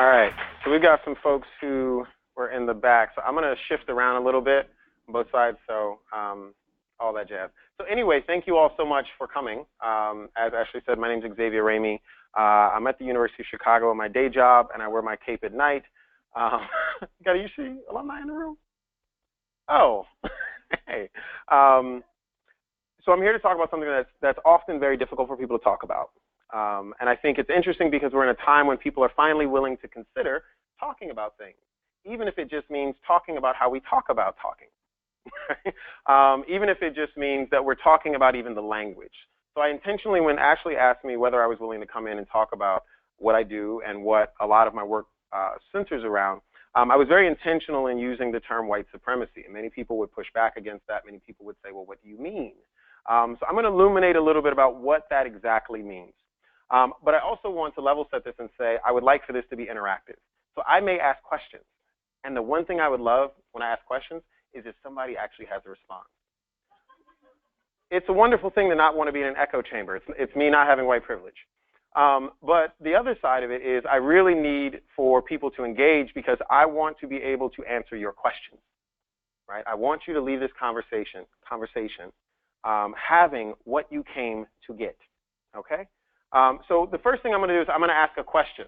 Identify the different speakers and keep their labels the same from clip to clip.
Speaker 1: All right, so we've got some folks who were in the back, so I'm going to shift around a little bit on both sides, so all that jazz. So anyway, thank you all so much for coming. As Ashley said, my name is Xavier Ramey. I'm at the University of Chicago in my day job, and I wear my cape at night. Got a UC alumni in the room? Oh, hey. So I'm here to talk about something that's often very difficult for people to talk about. And I think it's interesting because we're in a time when people are finally willing to consider talking about things, even if it just means talking about how we talk about talking. Even if it just means that we're talking about even the language. So I intentionally, when Ashley asked me whether I was willing to come in and talk about what I do and what a lot of my work centers around, I was very intentional in using the term white supremacy. And many people would push back against that. Many people would say, well, what do you mean? So I'm going to illuminate a little bit about what that exactly means. But I also want to level set this and say I would like for this to be interactive. So I may ask questions. And the one thing I would love when I ask questions is if somebody actually has a response. It's a wonderful thing to not want to be in an echo chamber. It's me not having white privilege. But the other side of it is I really need for people to engage because I want to be able to answer your questions. Right? I want you to leave this conversation having what you came to get. Okay? So the first thing I'm going to do is I'm going to ask a question.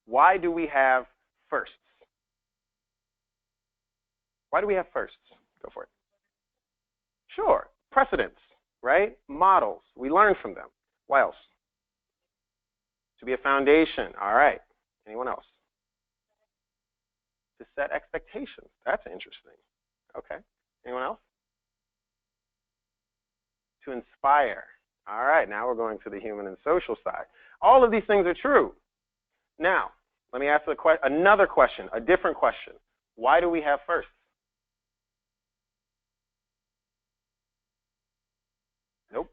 Speaker 1: Why do we have firsts? Why do we have firsts? Go for it. Sure. Precedents, right? Models. We learn from them. What else? To be a foundation. All right. Anyone else? To set expectations. That's interesting. Okay. Anyone else? To inspire. All right. Now we're going to the human and social side. All of these things are true. Now, let me ask another question, a different question. Why do we have firsts? Nope.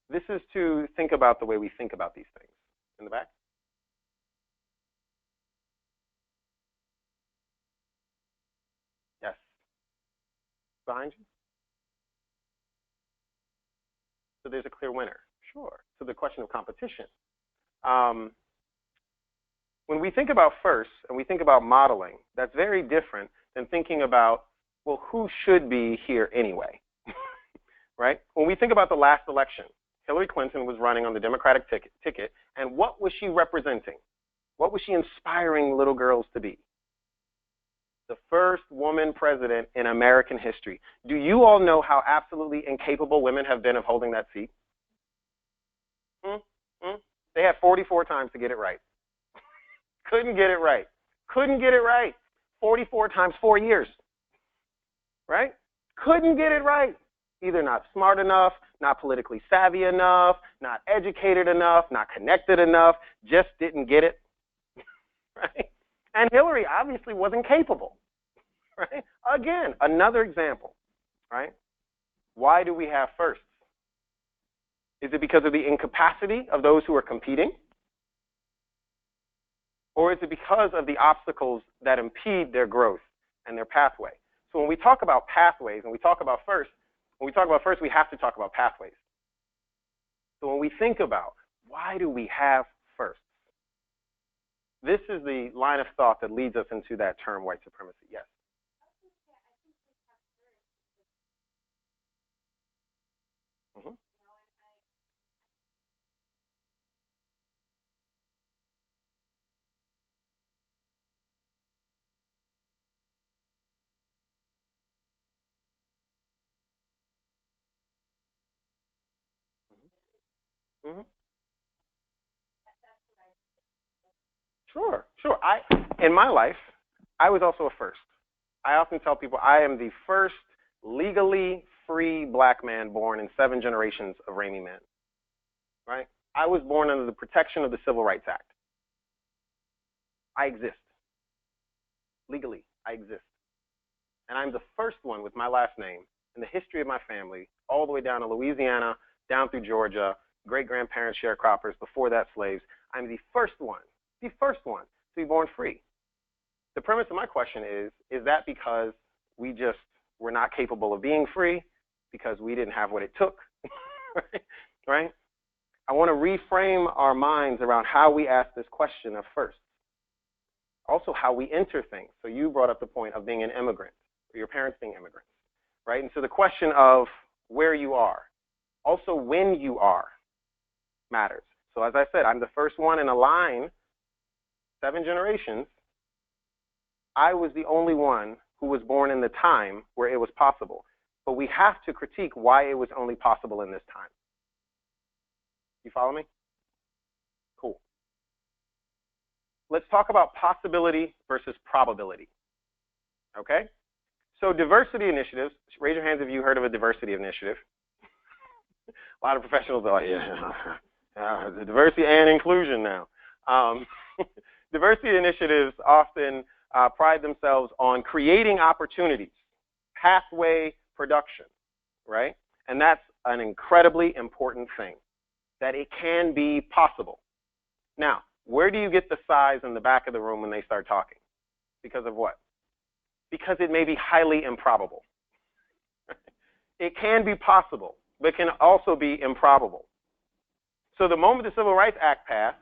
Speaker 1: This is to think about the way we think about these things. In the back? Yes. Behind you? So there's a clear winner. Sure. So the question of competition. When we think about firsts and we think about modeling, that's very different than thinking about, well, who should be here anyway? Right? When we think about the last election, Hillary Clinton was running on the Democratic ticket, and what was she representing? What was she inspiring little girls to be? The first woman president in American history. Do you all know how absolutely incapable women have been of holding that seat? They had 44 times to get it right. Couldn't get it right. Couldn't get it right. 44 times 4 years. Right? Couldn't get it right. Either not smart enough, not politically savvy enough, not educated enough, not connected enough, just didn't get it. Right? And Hillary obviously wasn't capable. Right? Again, another example. Right? Why do we have firsts? Is it because of the incapacity of those who are competing? Or is it because of the obstacles that impede their growth and their pathway? So when we talk about pathways and we talk about firsts, we have to talk about pathways. So when we think about why do we have firsts, this is the line of thought that leads us into that term white supremacy. Yes? Mm-hmm. Mm-hmm. Sure. In my life, I was also a first. I often tell people I am the first legally free black man born in 7 generations of Ramey men. Right? I was born under the protection of the Civil Rights Act. I exist. Legally, I exist. And I'm the first one with my last name in the history of my family, all the way down to Louisiana, down through Georgia, great-grandparents sharecroppers, before that slaves. I'm the first one to be born free. The premise of my question is that because we just were not capable of being free, because we didn't have what it took, right? I want to reframe our minds around how we ask this question of first. Also how we enter things. So you brought up the point of being an immigrant, or your parents being immigrants, right? And so the question of where you are, also when you are, matters. So as I said, I'm the first one in a line, 7 generations. I was the only one who was born in the time where it was possible. But we have to critique why it was only possible in this time. You follow me? Cool. Let's talk about possibility versus probability. Okay? So diversity initiatives, raise your hands if you heard of a diversity initiative. A lot of professionals are like, yeah, the diversity and inclusion now. Diversity initiatives often pride themselves on creating opportunities, pathway production, right? And that's an incredibly important thing, that it can be possible. Now, where do you get the size in the back of the room when they start talking? Because of what? Because it may be highly improbable. It can be possible, but can also be improbable. So the moment the Civil Rights Act passed,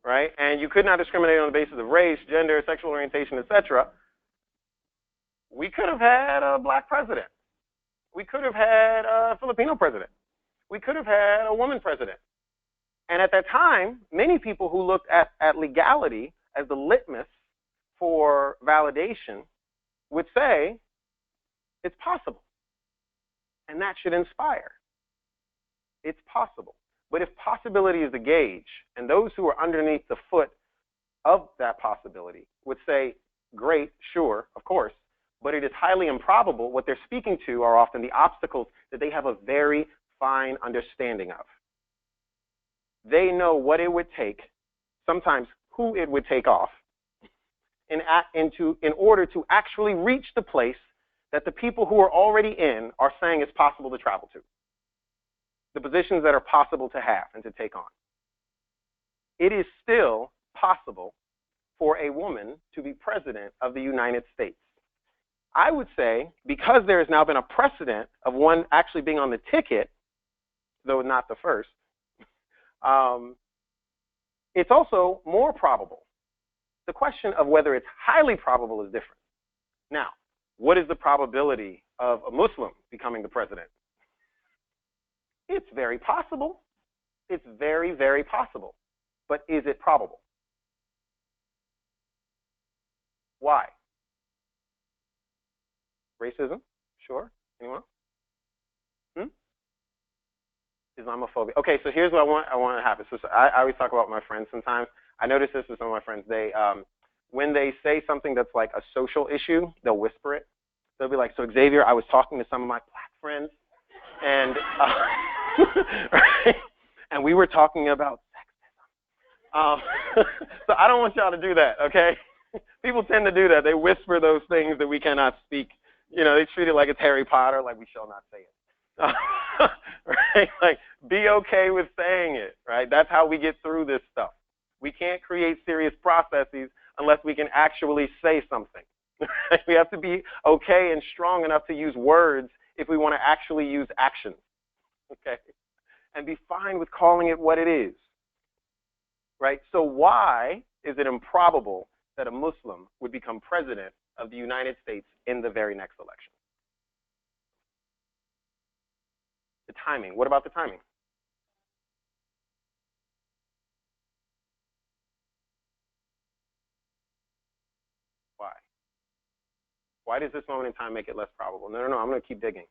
Speaker 1: right, and you could not discriminate on the basis of race, gender, sexual orientation, etc., we could have had a black president. We could have had a Filipino president. We could have had a woman president. And at that time, many people who looked at legality as the litmus for validation would say, it's possible. And that should inspire. It's possible. But if possibility is the gauge, and those who are underneath the foot of that possibility would say, great, sure, of course, but it is highly improbable, what they're speaking to are often the obstacles that they have a very fine understanding of. They know what it would take, sometimes who it would take off, in order to actually reach the place that the people who are already in are saying it's possible to travel to. The positions that are possible to have and to take on. It is still possible for a woman to be president of the United States. I would say, because there has now been a precedent of one actually being on the ticket, though not the first, it's also more probable. The question of whether it's highly probable is different. Now, what is the probability of a Muslim becoming the president? It's very possible. It's very, very possible. But is it probable? Why? Racism? Sure. Anyone? Islamophobia. Okay, so here's what I want to happen. So I always talk about my friends sometimes. I notice this with some of my friends. They, when they say something that's like a social issue, they'll whisper it. They'll be like, so Xavier, I was talking to some of my black friends, and right? And we were talking about sexism. So I don't want y'all to do that, okay? People tend to do that. They whisper those things that we cannot speak. You know, they treat it like it's Harry Potter, like we shall not say it. Right? Like, be okay with saying it, right? That's how we get through this stuff. We can't create serious processes unless we can actually say something. We have to be okay and strong enough to use words if we want to actually use actions, okay? And be fine with calling it what it is, right? So why is it improbable that a Muslim would become president of the United States in the very next election? The timing. What about the timing? Why? Why does this moment in time make it less probable? No, I'm going to keep digging.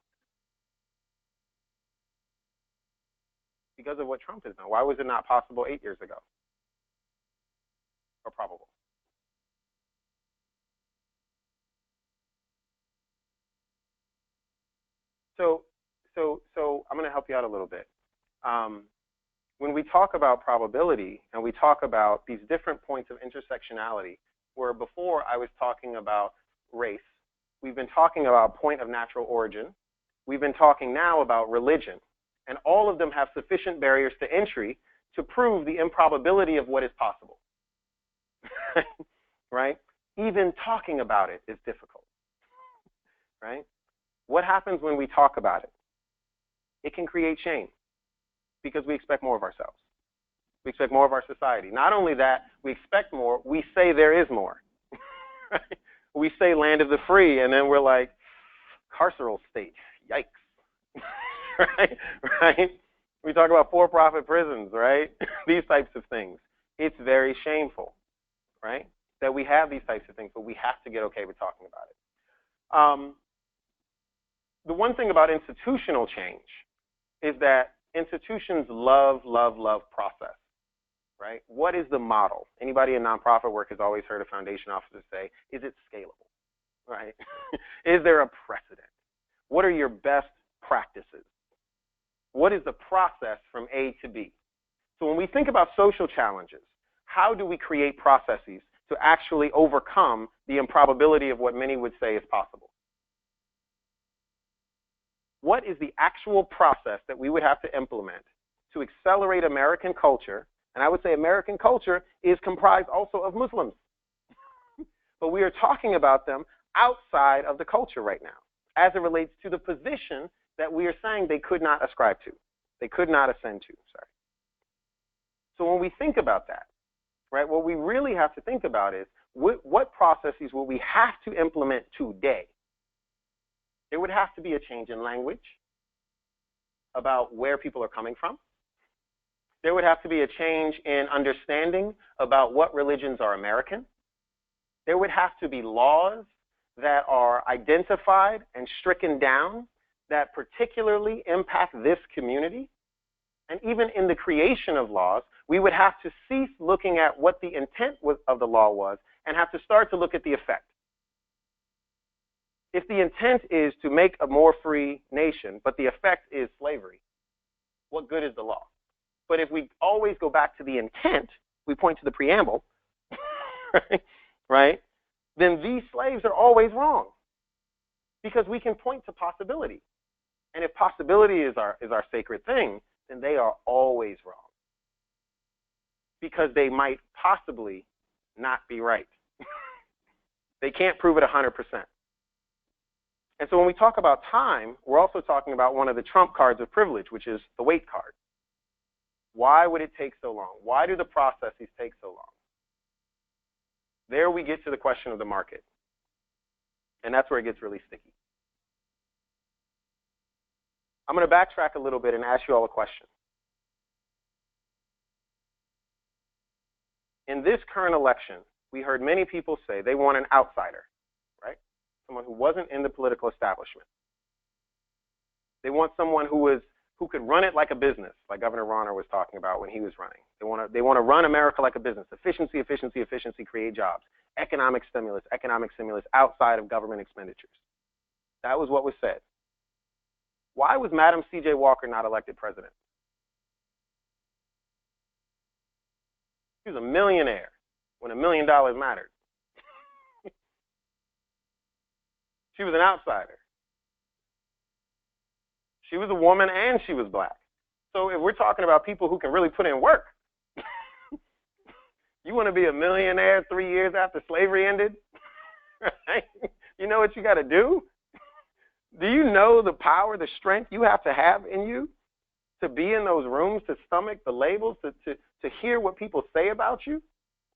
Speaker 1: Because of what Trump has done. Why was it not possible 8 years ago? Or probable? So I'm going to help you out a little bit. When we talk about probability and we talk about these different points of intersectionality, where before I was talking about race, we've been talking about point of natural origin, we've been talking now about religion, and all of them have sufficient barriers to entry to prove the improbability of what is possible. Right? Even talking about it is difficult. Right? What happens when we talk about it? It can create shame because we expect more of ourselves. We expect more of our society. Not only that, we expect more, we say there is more. Right? We say land of the free, and then we're like, carceral state, yikes. Right? Right? We talk about for-profit prisons, right? These types of things. It's very shameful, right, that we have these types of things, but we have to get okay with talking about it. The one thing about institutional change is that institutions love process, right? What is the model? Anybody in nonprofit work has always heard a foundation officer say, is it scalable, right? Is there a precedent? What are your best practices? What is the process from A to B? So when we think about social challenges, how do we create processes to actually overcome the improbability of what many would say is possible? What is the actual process that we would have to implement to accelerate American culture? And I would say American culture is comprised also of Muslims. But we are talking about them outside of the culture right now, as it relates to the position that we are saying they could not ascribe to. They could not ascend to, sorry. So when we think about that, right, what we really have to think about is what processes will we have to implement today? There would have to be a change in language about where people are coming from. There would have to be a change in understanding about what religions are American. There would have to be laws that are identified and stricken down that particularly impact this community. And even in the creation of laws, we would have to cease looking at what the intent of the law was and have to start to look at the effect. If the intent is to make a more free nation, but the effect is slavery, what good is the law? But if we always go back to the intent, we point to the preamble, right? Then these slaves are always wrong because we can point to possibility. And if possibility is our sacred thing, then they are always wrong because they might possibly not be right. They can't prove it 100%. And so when we talk about time, we're also talking about one of the trump cards of privilege, which is the wait card. Why would it take so long? Why do the processes take so long? There we get to the question of the market. And that's where it gets really sticky. I'm going to backtrack a little bit and ask you all a question. In this current election, we heard many people say they want an outsider, right? Someone who wasn't in the political establishment. They want someone who could run it like a business, like Governor Rauner was talking about when he was running. They want to run America like a business. Efficiency, efficiency, efficiency, create jobs. Economic stimulus outside of government expenditures. That was what was said. Why was Madam C.J. Walker not elected president? She was a millionaire when $1 million mattered. She was an outsider. She was a woman and she was black. So if we're talking about people who can really put in work, you want to be a millionaire 3 years after slavery ended? Right? You know what you got to do? Do you know the power, the strength you have to have in you to be in those rooms, to stomach the labels, to hear what people say about you?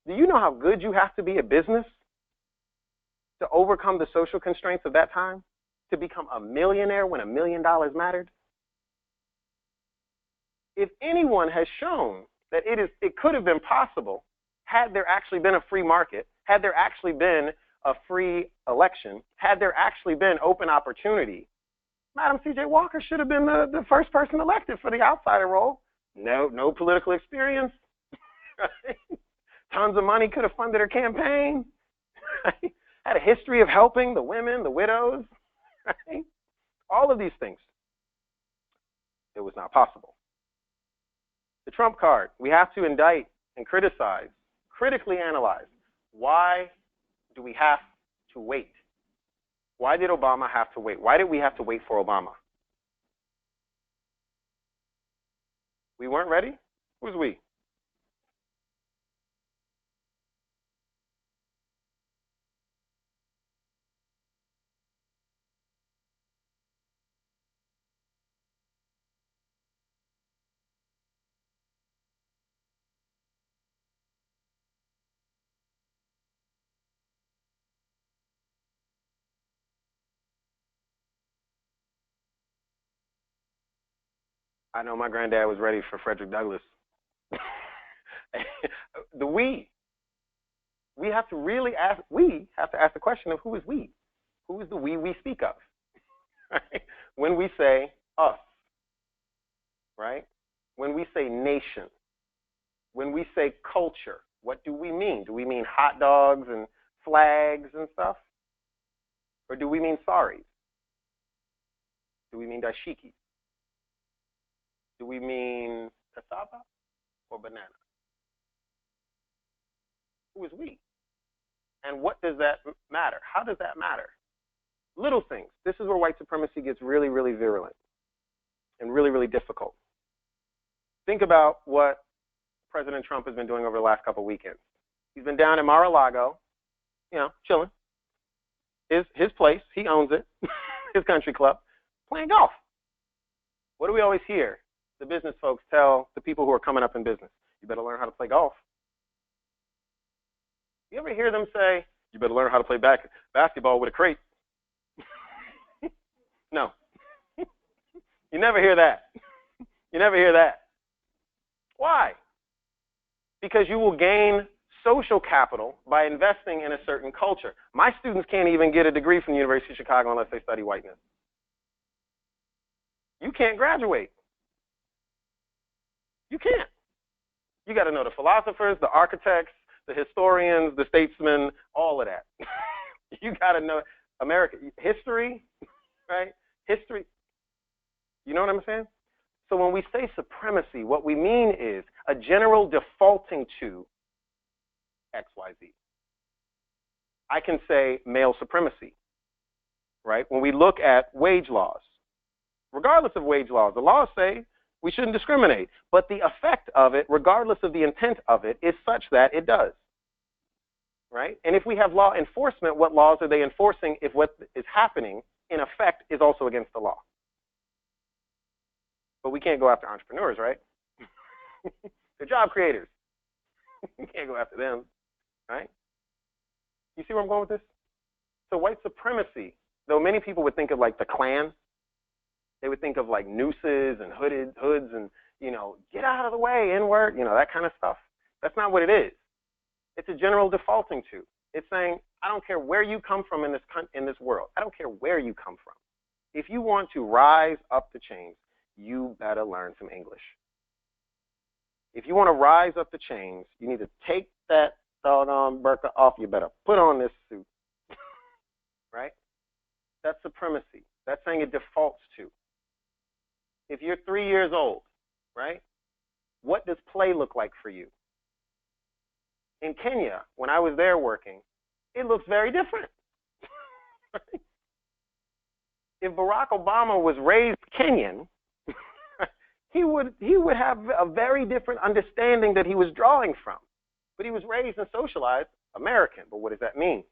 Speaker 1: Do you know how good you have to be at business to overcome the social constraints of that time? To become a millionaire when $1 million mattered? If anyone has shown that it could have been possible had there actually been a free market, had there actually been a free election, had there actually been open opportunity, Madam C.J. Walker should have been the first person elected for the outsider role. No political experience. Right? Tons of money could have funded her campaign. Right? Had a history of helping the women, the widows. Right? All of these things. It was not possible. The Trump card, we have to indict and criticize, critically analyze. Why do we have to wait? Why did Obama have to wait? Why did we have to wait for Obama? We weren't ready? Who's we? I know my granddad was ready for Frederick Douglass. The we have to really ask, we have to ask the question of who is we? Who is the we speak of? Right? When we say us, right? When we say nation, when we say culture, what do we mean? Do we mean hot dogs and flags and stuff? Or do we mean saris? Do we mean dashiki? Do we mean cassava or banana? Who is we? And what does that matter? How does that matter? Little things. This is where white supremacy gets really, really virulent and really, really difficult. Think about what President Trump has been doing over the last couple of weekends. He's been down in Mar-a-Lago, you know, chilling. His place, he owns it, his country club, playing golf. What do we always hear? The business folks tell the people who are coming up in business, you better learn how to play golf. You ever hear them say, you better learn how to play basketball with a crate? No. You never hear that. You never hear that. Why? Because you will gain social capital by investing in a certain culture. My students can't even get a degree from the University of Chicago unless they study whiteness. You can't graduate. You can't. You got to know the philosophers, the architects, the historians, the statesmen, all of that. You got to know American history, right? History. You know what I'm saying? So when we say supremacy, what we mean is a general defaulting to X, Y, Z. I can say male supremacy, right? When we look at wage laws, regardless of wage laws, the laws say we shouldn't discriminate, but the effect of it, regardless of the intent of it, is such that it does, right? And if we have law enforcement, what laws are they enforcing if what is happening in effect is also against the law? But we can't go after entrepreneurs, right? They're job creators. We can't go after them, right? You see where I'm going with this? So white supremacy, though many people would think of like the Klan, they would think of like nooses and hoods and, you know, get out of the way, N-word, you know, that kind of stuff. That's not what it is. It's a general defaulting to. It's saying, I don't care where you come from in this world. I don't care where you come from. If you want to rise up the chains, you better learn some English. If you want to rise up the chains, you need to take that doggone burqa off. You better put on this suit, right? That's supremacy. That's saying it defaults to. If you're 3 years old, right, what does play look like for you? In Kenya, when I was there working, it looks very different. If Barack Obama was raised Kenyan, he would have a very different understanding that he was drawing from. But he was raised and socialized American. But what does that mean?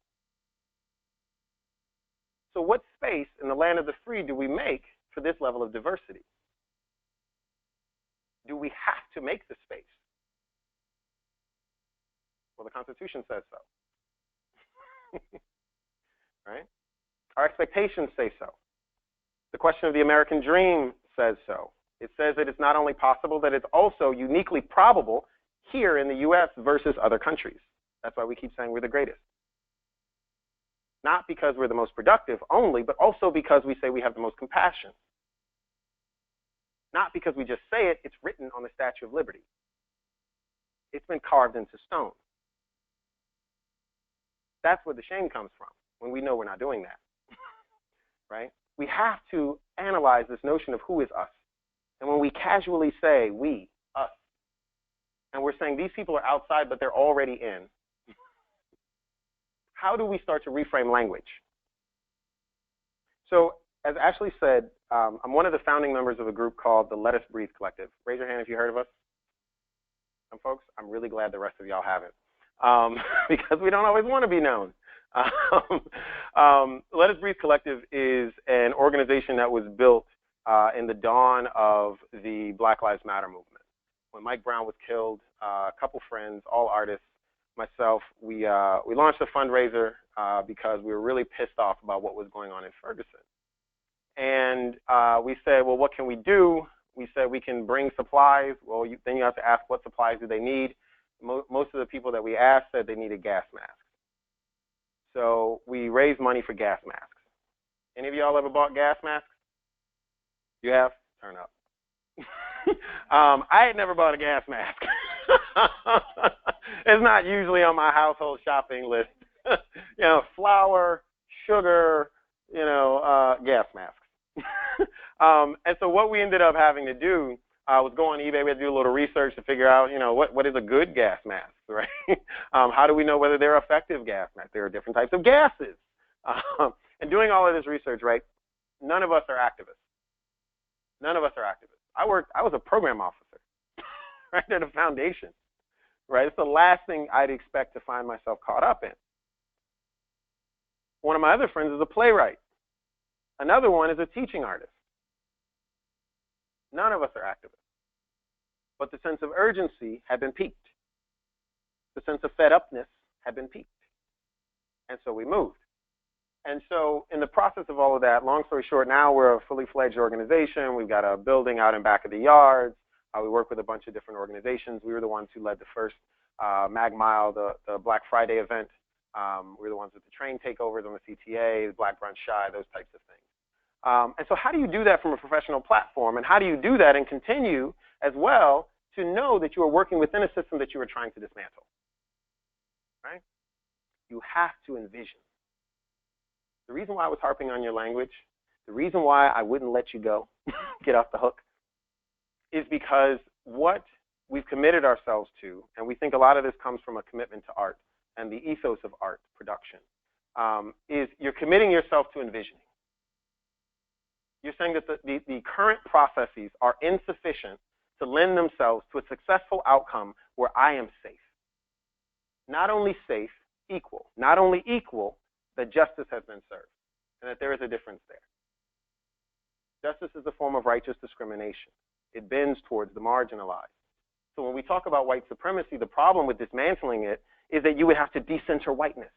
Speaker 1: So what space in the land of the free do we make for this level of diversity? Do we have to make the space? Well, the Constitution says so. Right? Our expectations say so. The question of the American dream says so. It says that it's not only possible, that it's also uniquely probable here in the US versus other countries. That's why we keep saying we're the greatest. Not because we're the most productive only, but also because we say we have the most compassion. Not because we just say it, it's written on the Statue of Liberty. It's been carved into stone. That's where the shame comes from, when we know we're not doing that. Right? We have to analyze this notion of who is us. And when we casually say we, us, and we're saying these people are outside, but they're already in, how do we start to reframe language? So as Ashley said, I'm one of the founding members of a group called the Let Us Breathe Collective. Raise your hand if you heard of us. Some folks, I'm really glad the rest of y'all haven't, because we don't always want to be known. Let Us Breathe Collective is an organization that was built in the dawn of the Black Lives Matter movement. When Mike Brown was killed, a couple friends, all artists, myself, we launched a fundraiser because we were really pissed off about what was going on in Ferguson. And we said, well, what can we do? We said we can bring supplies. Well, then you have to ask what supplies do they need. Most of the people that we asked said they needed gas masks. So we raised money for gas masks. Any of y'all ever bought gas masks? You have? Turn up. I had never bought a gas mask. It's not usually on my household shopping list. Flour, sugar, gas masks. And so what we ended up having to do was go on eBay. We had to do a little research to figure out, what is a good gas mask, right? How do we know whether they're effective gas masks? There are different types of gases. And doing all of this research, right, none of us are activists. None of us are activists. I was a program officer, right, at a foundation, right? It's the last thing I'd expect to find myself caught up in. One of my other friends is a playwright. Another one is a teaching artist. None of us are activists. But the sense of urgency had been piqued. The sense of fed-upness had been piqued. And so we moved. And so in the process of all of that, long story short, now we're a fully fledged organization. We've got a building out in back of the yards. We work with a bunch of different organizations. We were the ones who led the first Mag Mile, the Black Friday event. We were the ones with the train takeovers on the CTA, the Black Brunch Shy, those types of things. And so how do you do that from a professional platform? And how do you do that and continue as well to know that you are working within a system that you are trying to dismantle? Right? You have to envision. The reason why I was harping on your language, the reason why I wouldn't let you go, get off the hook, is because what we've committed ourselves to, and we think a lot of this comes from a commitment to art and the ethos of art production, is you're committing yourself to envisioning. You're saying that the current processes are insufficient to lend themselves to a successful outcome where I am safe. Not only safe, equal. Not only equal, that justice has been served, and that there is a difference there. Justice is a form of righteous discrimination. It bends towards the marginalized. So when we talk about white supremacy, the problem with dismantling it is that you would have to decenter whiteness.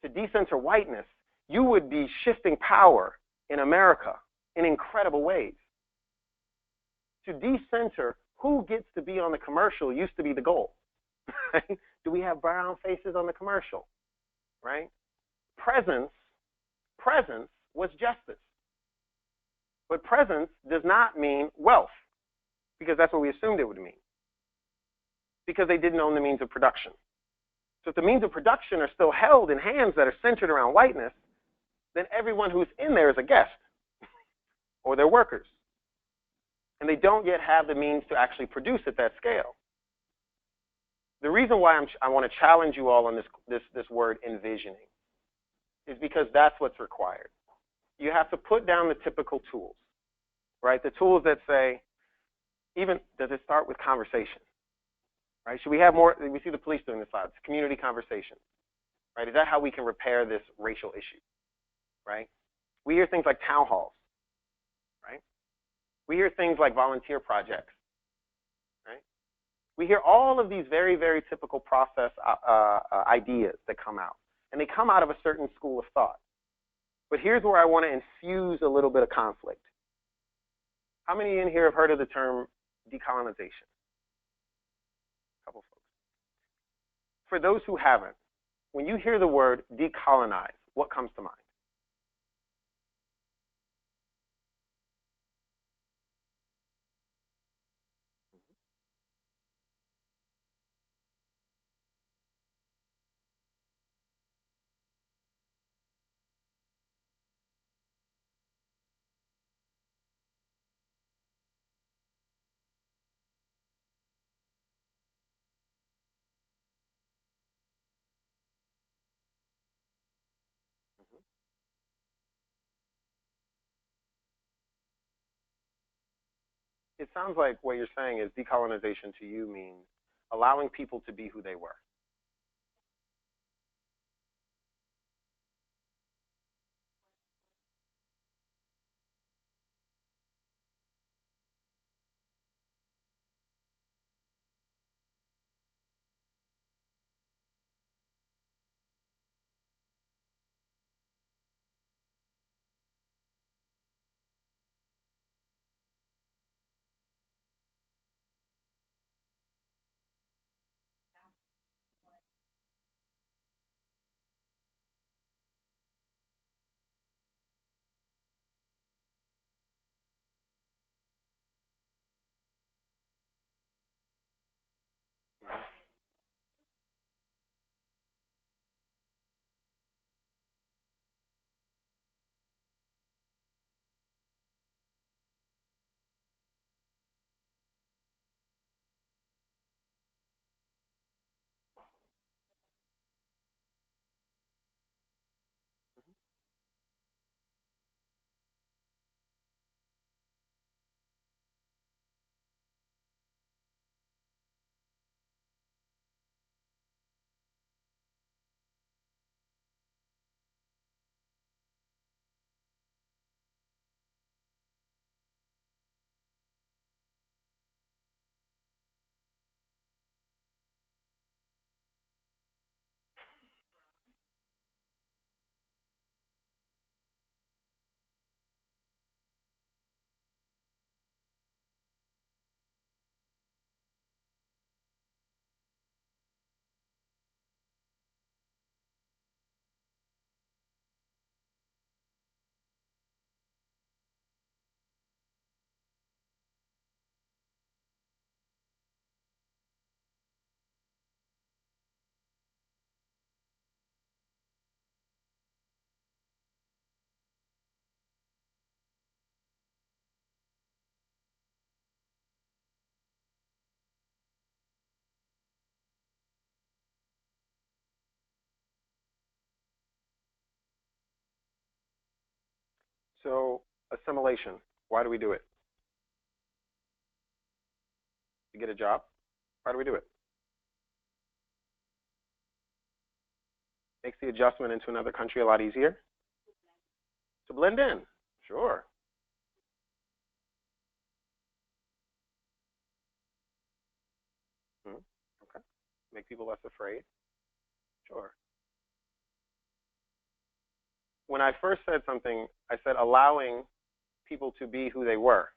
Speaker 1: To decenter whiteness, you would be shifting power in America in incredible ways. To decenter who gets to be on the commercial used to be the goal. Right? Do we have brown faces on the commercial? Right? Presence was justice. But presence does not mean wealth, because that's what we assumed it would mean, because they didn't own the means of production. So if the means of production are still held in hands that are centered around whiteness, then everyone who's in there is a guest, or they're workers. And they don't yet have the means to actually produce at that scale. The reason why I want to challenge you all on this word envisioning is because that's what's required. You have to put down the typical tools, right? The tools that say, even, does it start with conversation? Right? Should we have more? We see the police doing this a lot. It's community conversation, right? Is that how we can repair this racial issue, right? We hear things like town halls, right? We hear things like volunteer projects, right? We hear all of these very, very typical process ideas that come out. And they come out of a certain school of thought. But here's where I want to infuse a little bit of conflict. How many in here have heard of the term decolonization? A couple folks. For those who haven't, when you hear the word decolonize, what comes to mind? It sounds like what you're saying is decolonization to you means allowing people to be who they were. So assimilation, why do we do it? To get a job? Why do we do it? Makes the adjustment into another country a lot easier. To blend in, sure. Okay. Make people less afraid, sure. When I first said something, I said allowing people to be who they were.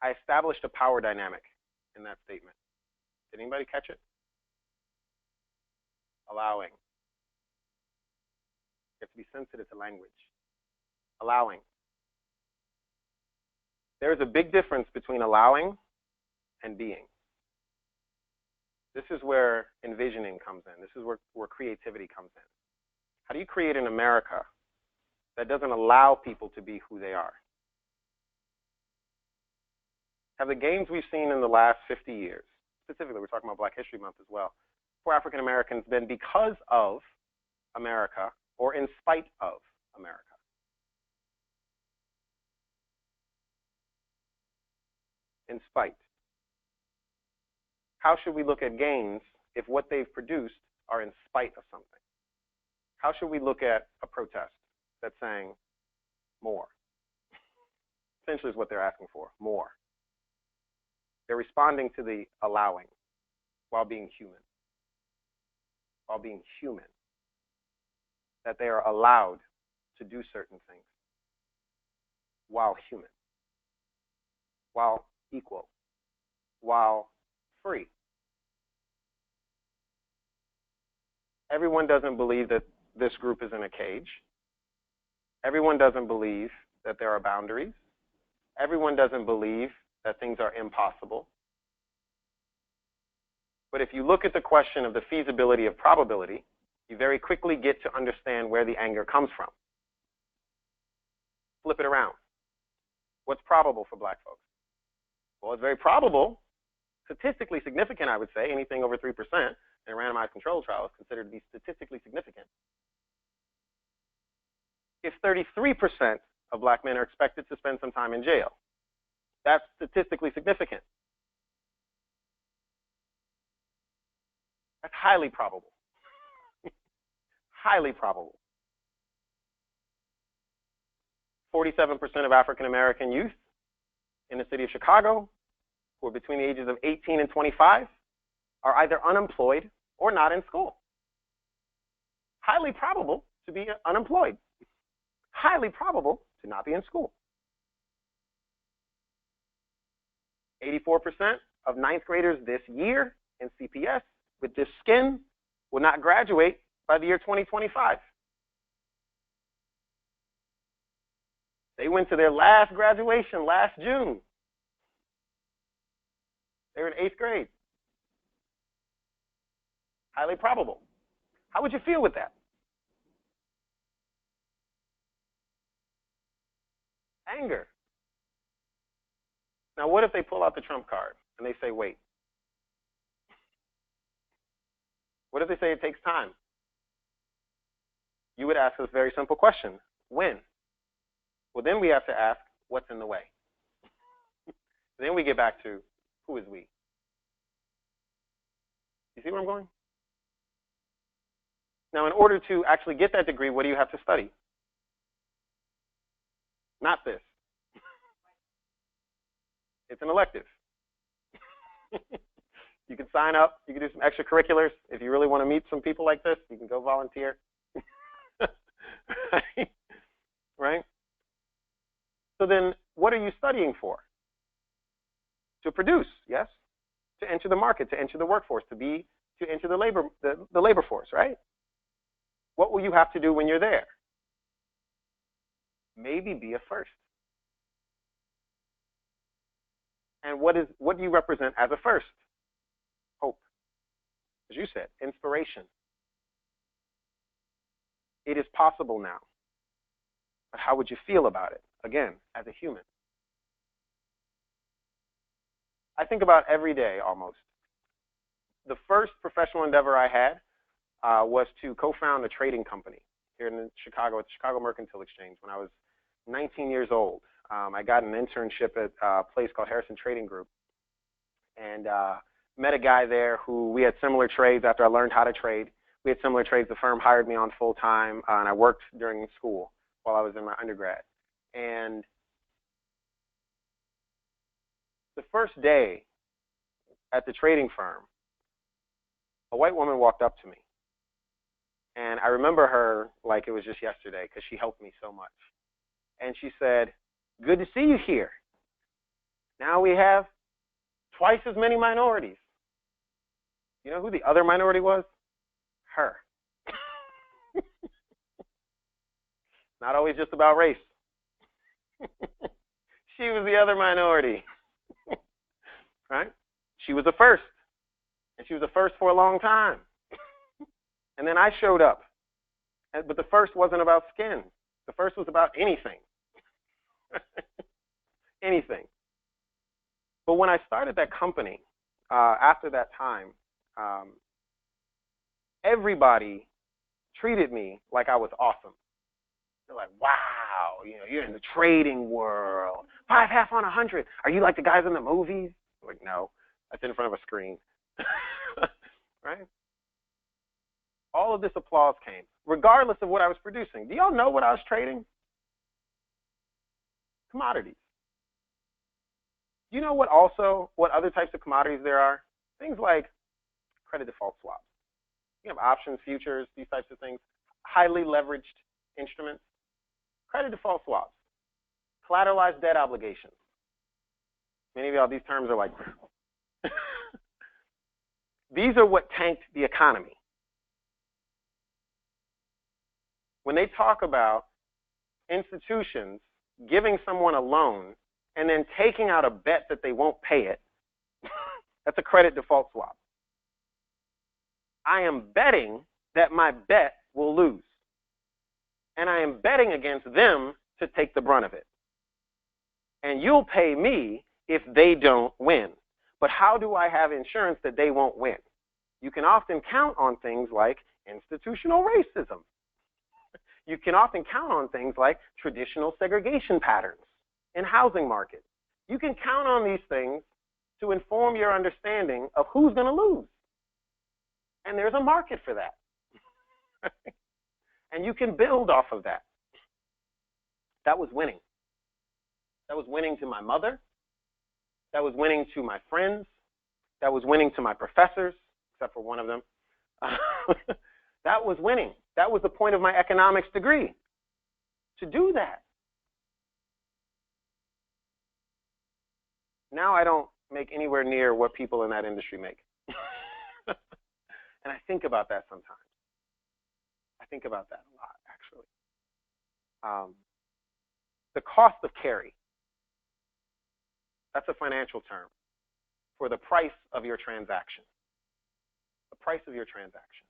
Speaker 1: I established a power dynamic in that statement. Did anybody catch it? Allowing. You have to be sensitive to language. Allowing. There's a big difference between allowing and being. This is where envisioning comes in. This is where creativity comes in. How do you create an America that doesn't allow people to be who they are? Have the gains we've seen in the last 50 years, specifically we're talking about Black History Month as well, for African Americans been because of America or in spite of America? In spite. How should we look at gains if what they've produced are in spite of something? How should we look at a protest that's saying more? Essentially is what they're asking for, more. They're responding to the allowing while being human. While being human. That they are allowed to do certain things while human. While equal. While free. Everyone doesn't believe that this group is in a cage. Everyone doesn't believe that there are boundaries. Everyone doesn't believe that things are impossible. But if you look at the question of the feasibility of probability, you very quickly get to understand where the anger comes from. Flip it around. What's probable for Black folks? Well, it's very probable, statistically significant, I would say. Anything over 3% in a randomized control trial is considered to be statistically significant. If 33% of Black men are expected to spend some time in jail, that's statistically significant. That's highly probable. Highly probable. 47% of African American youth in the city of Chicago who are between the ages of 18 and 25 are either unemployed or not in school. Highly probable to be unemployed. Highly probable to not be in school. 84% of ninth graders this year in CPS with this skin will not graduate by the year 2025. They went to their last graduation last June. They were in 8th grade. Highly probable. How would you feel with that? Anger. Now, what if they pull out the trump card and they say, wait? What if they say it takes time? You would ask this very simple question. When? Well, then we have to ask, what's in the way? Then we get back to, who is we? You see where I'm going? Now, in order to actually get that degree, what do you have to study? Not this. It's an elective. You can sign up. You can do some extracurriculars. If you really want to meet some people like this, you can go volunteer. Right? Right? So then, what are you studying for? To produce, yes? To enter the market, to enter the workforce, to enter the labor force, right? What will you have to do when you're there? Maybe be a first. And what do you represent as a first? Hope. As you said, inspiration. It is possible now. But how would you feel about it? Again, as a human. I think about every day almost. The first professional endeavor I had was to co-found a trading company here in Chicago at the Chicago Mercantile Exchange when I was 19 years old. I got an internship at a place called Harrison Trading Group, and met a guy there who we had similar trades after I learned how to trade. We had similar trades. The firm hired me on full time, and I worked during school while I was in my undergrad. And the first day at the trading firm, a white woman walked up to me. And I remember her like it was just yesterday because she helped me so much. And she said, "Good to see you here. Now we have twice as many minorities." You know who the other minority was? Her. Not always just about race. She was the other minority. Right? She was the first. And she was the first for a long time. And then I showed up. But the first wasn't about skin. The first was about anything. Anything. But when I started that company, after that time, everybody treated me like I was awesome. They're like, "Wow, you know, you're in the trading world. 5 half on 100. Are you like the guys in the movies?" I'm like, no, that's in front of a screen. Right? All of this applause came, regardless of what I was producing. Do y'all know what I was trading? Commodities. You know what other types of commodities there are? Things like credit default swaps. You have options, futures, these types of things. Highly leveraged instruments. Credit default swaps. Collateralized debt obligations. Many of y'all, these terms are like, these are what tanked the economy. When they talk about institutions giving someone a loan and then taking out a bet that they won't pay it, that's a credit default swap. I am betting that my bet will lose. And I am betting against them to take the brunt of it. And you'll pay me if they don't win. But how do I have insurance that they won't win? You can often count on things like institutional racism. You can often count on things like traditional segregation patterns in housing markets. You can count on these things to inform your understanding of who's going to lose. And there's a market for that. And you can build off of that. That was winning. That was winning to my mother. That was winning to my friends. That was winning to my professors, except for one of them. That was winning. That was the point of my economics degree, to do that. Now I don't make anywhere near what people in that industry make. And I think about that sometimes. I think about that a lot, actually. The cost of carry. That's a financial term for the price of your transaction. The price of your transaction.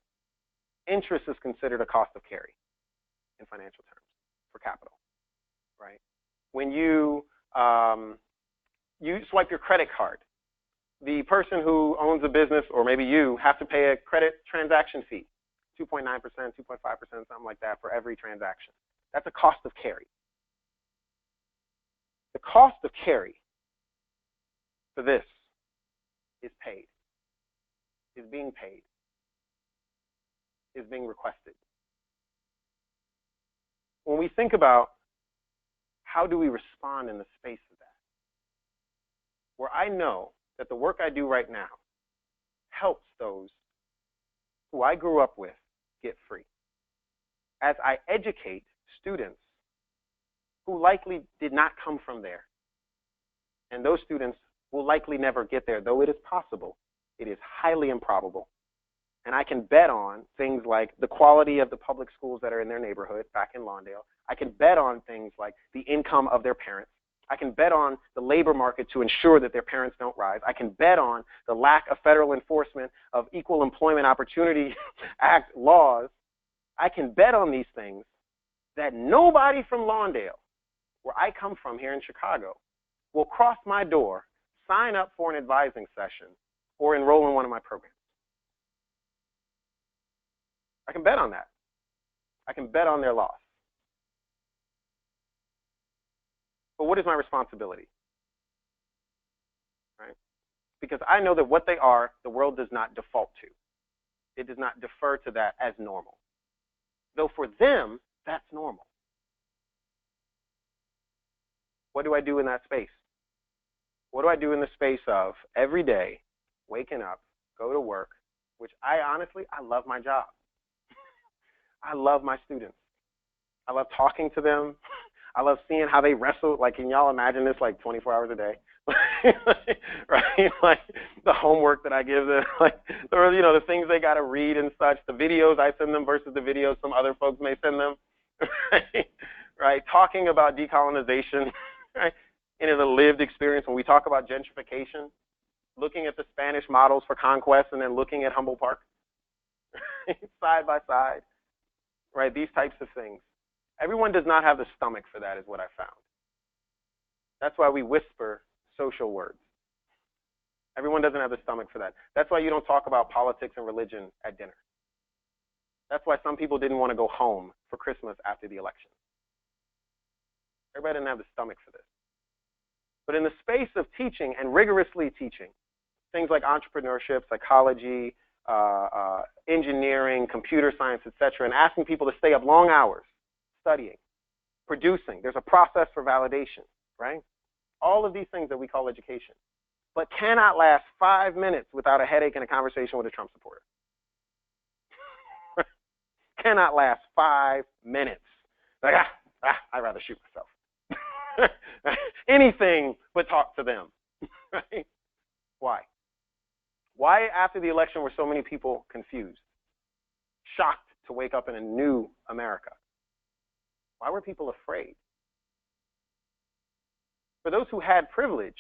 Speaker 1: Interest is considered a cost of carry in financial terms for capital, right? When you swipe your credit card, the person who owns a business, or maybe you, have to pay a credit transaction fee, 2.9%, 2.5%, something like that for every transaction. That's a cost of carry. The cost of carry for this is paid, is being paid, is being requested. When we think about how do we respond in the space of that, where I know that the work I do right now helps those who I grew up with get free. As I educate students who likely did not come from there, and those students will likely never get there, though it is possible, it is highly improbable. And I can bet on things like the quality of the public schools that are in their neighborhood back in Lawndale. I can bet on things like the income of their parents. I can bet on the labor market to ensure that their parents don't rise. I can bet on the lack of federal enforcement of Equal Employment Opportunity Act laws. I can bet on these things that nobody from Lawndale, where I come from here in Chicago, will cross my door, sign up for an advising session, or enroll in one of my programs. I can bet on that. I can bet on their loss. But what is my responsibility? Right? Because I know that what they are, the world does not default to. It does not defer to that as normal. Though for them, that's normal. What do I do in that space? What do I do in the space of every day, waking up, go to work, which I love my job. I love my students. I love talking to them. I love seeing how they wrestle. Like, can y'all imagine this like 24 hours a day? Right? Like the homework that I give them, like, the things they got to read and such, the videos I send them versus the videos some other folks may send them. Right? Talking about decolonization, right? In a lived experience, when we talk about gentrification, looking at the Spanish models for conquest and then looking at Humboldt Park, side by side, right? These types of things. Everyone does not have the stomach for that, is what I found. That's why we whisper social words. Everyone doesn't have the stomach for that. That's why you don't talk about politics and religion at dinner. That's why some people didn't want to go home for Christmas after the election. Everybody didn't have the stomach for this. But in the space of teaching and rigorously teaching, things like entrepreneurship, psychology, engineering, computer science, etc., and asking people to stay up long hours studying, producing. There's a process for validation, right? All of these things that we call education, but cannot last 5 minutes without a headache and a conversation with a Trump supporter. Cannot last 5 minutes. Like, I'd rather shoot myself. Anything but talk to them. Right? Why? Why after the election were so many people confused, shocked to wake up in a new America? Why were people afraid? For those who had privilege,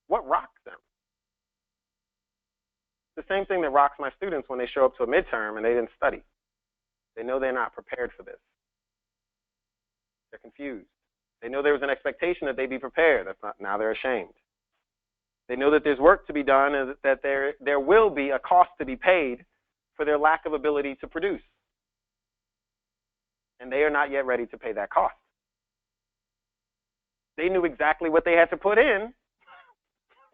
Speaker 1: what rocked them? The same thing that rocks my students when they show up to a midterm and they didn't study. They know they're not prepared for this. They're confused. They know there was an expectation that they be prepared. Now they're ashamed. They know that there's work to be done and that there will be a cost to be paid for their lack of ability to produce. And they are not yet ready to pay that cost. They knew exactly what they had to put in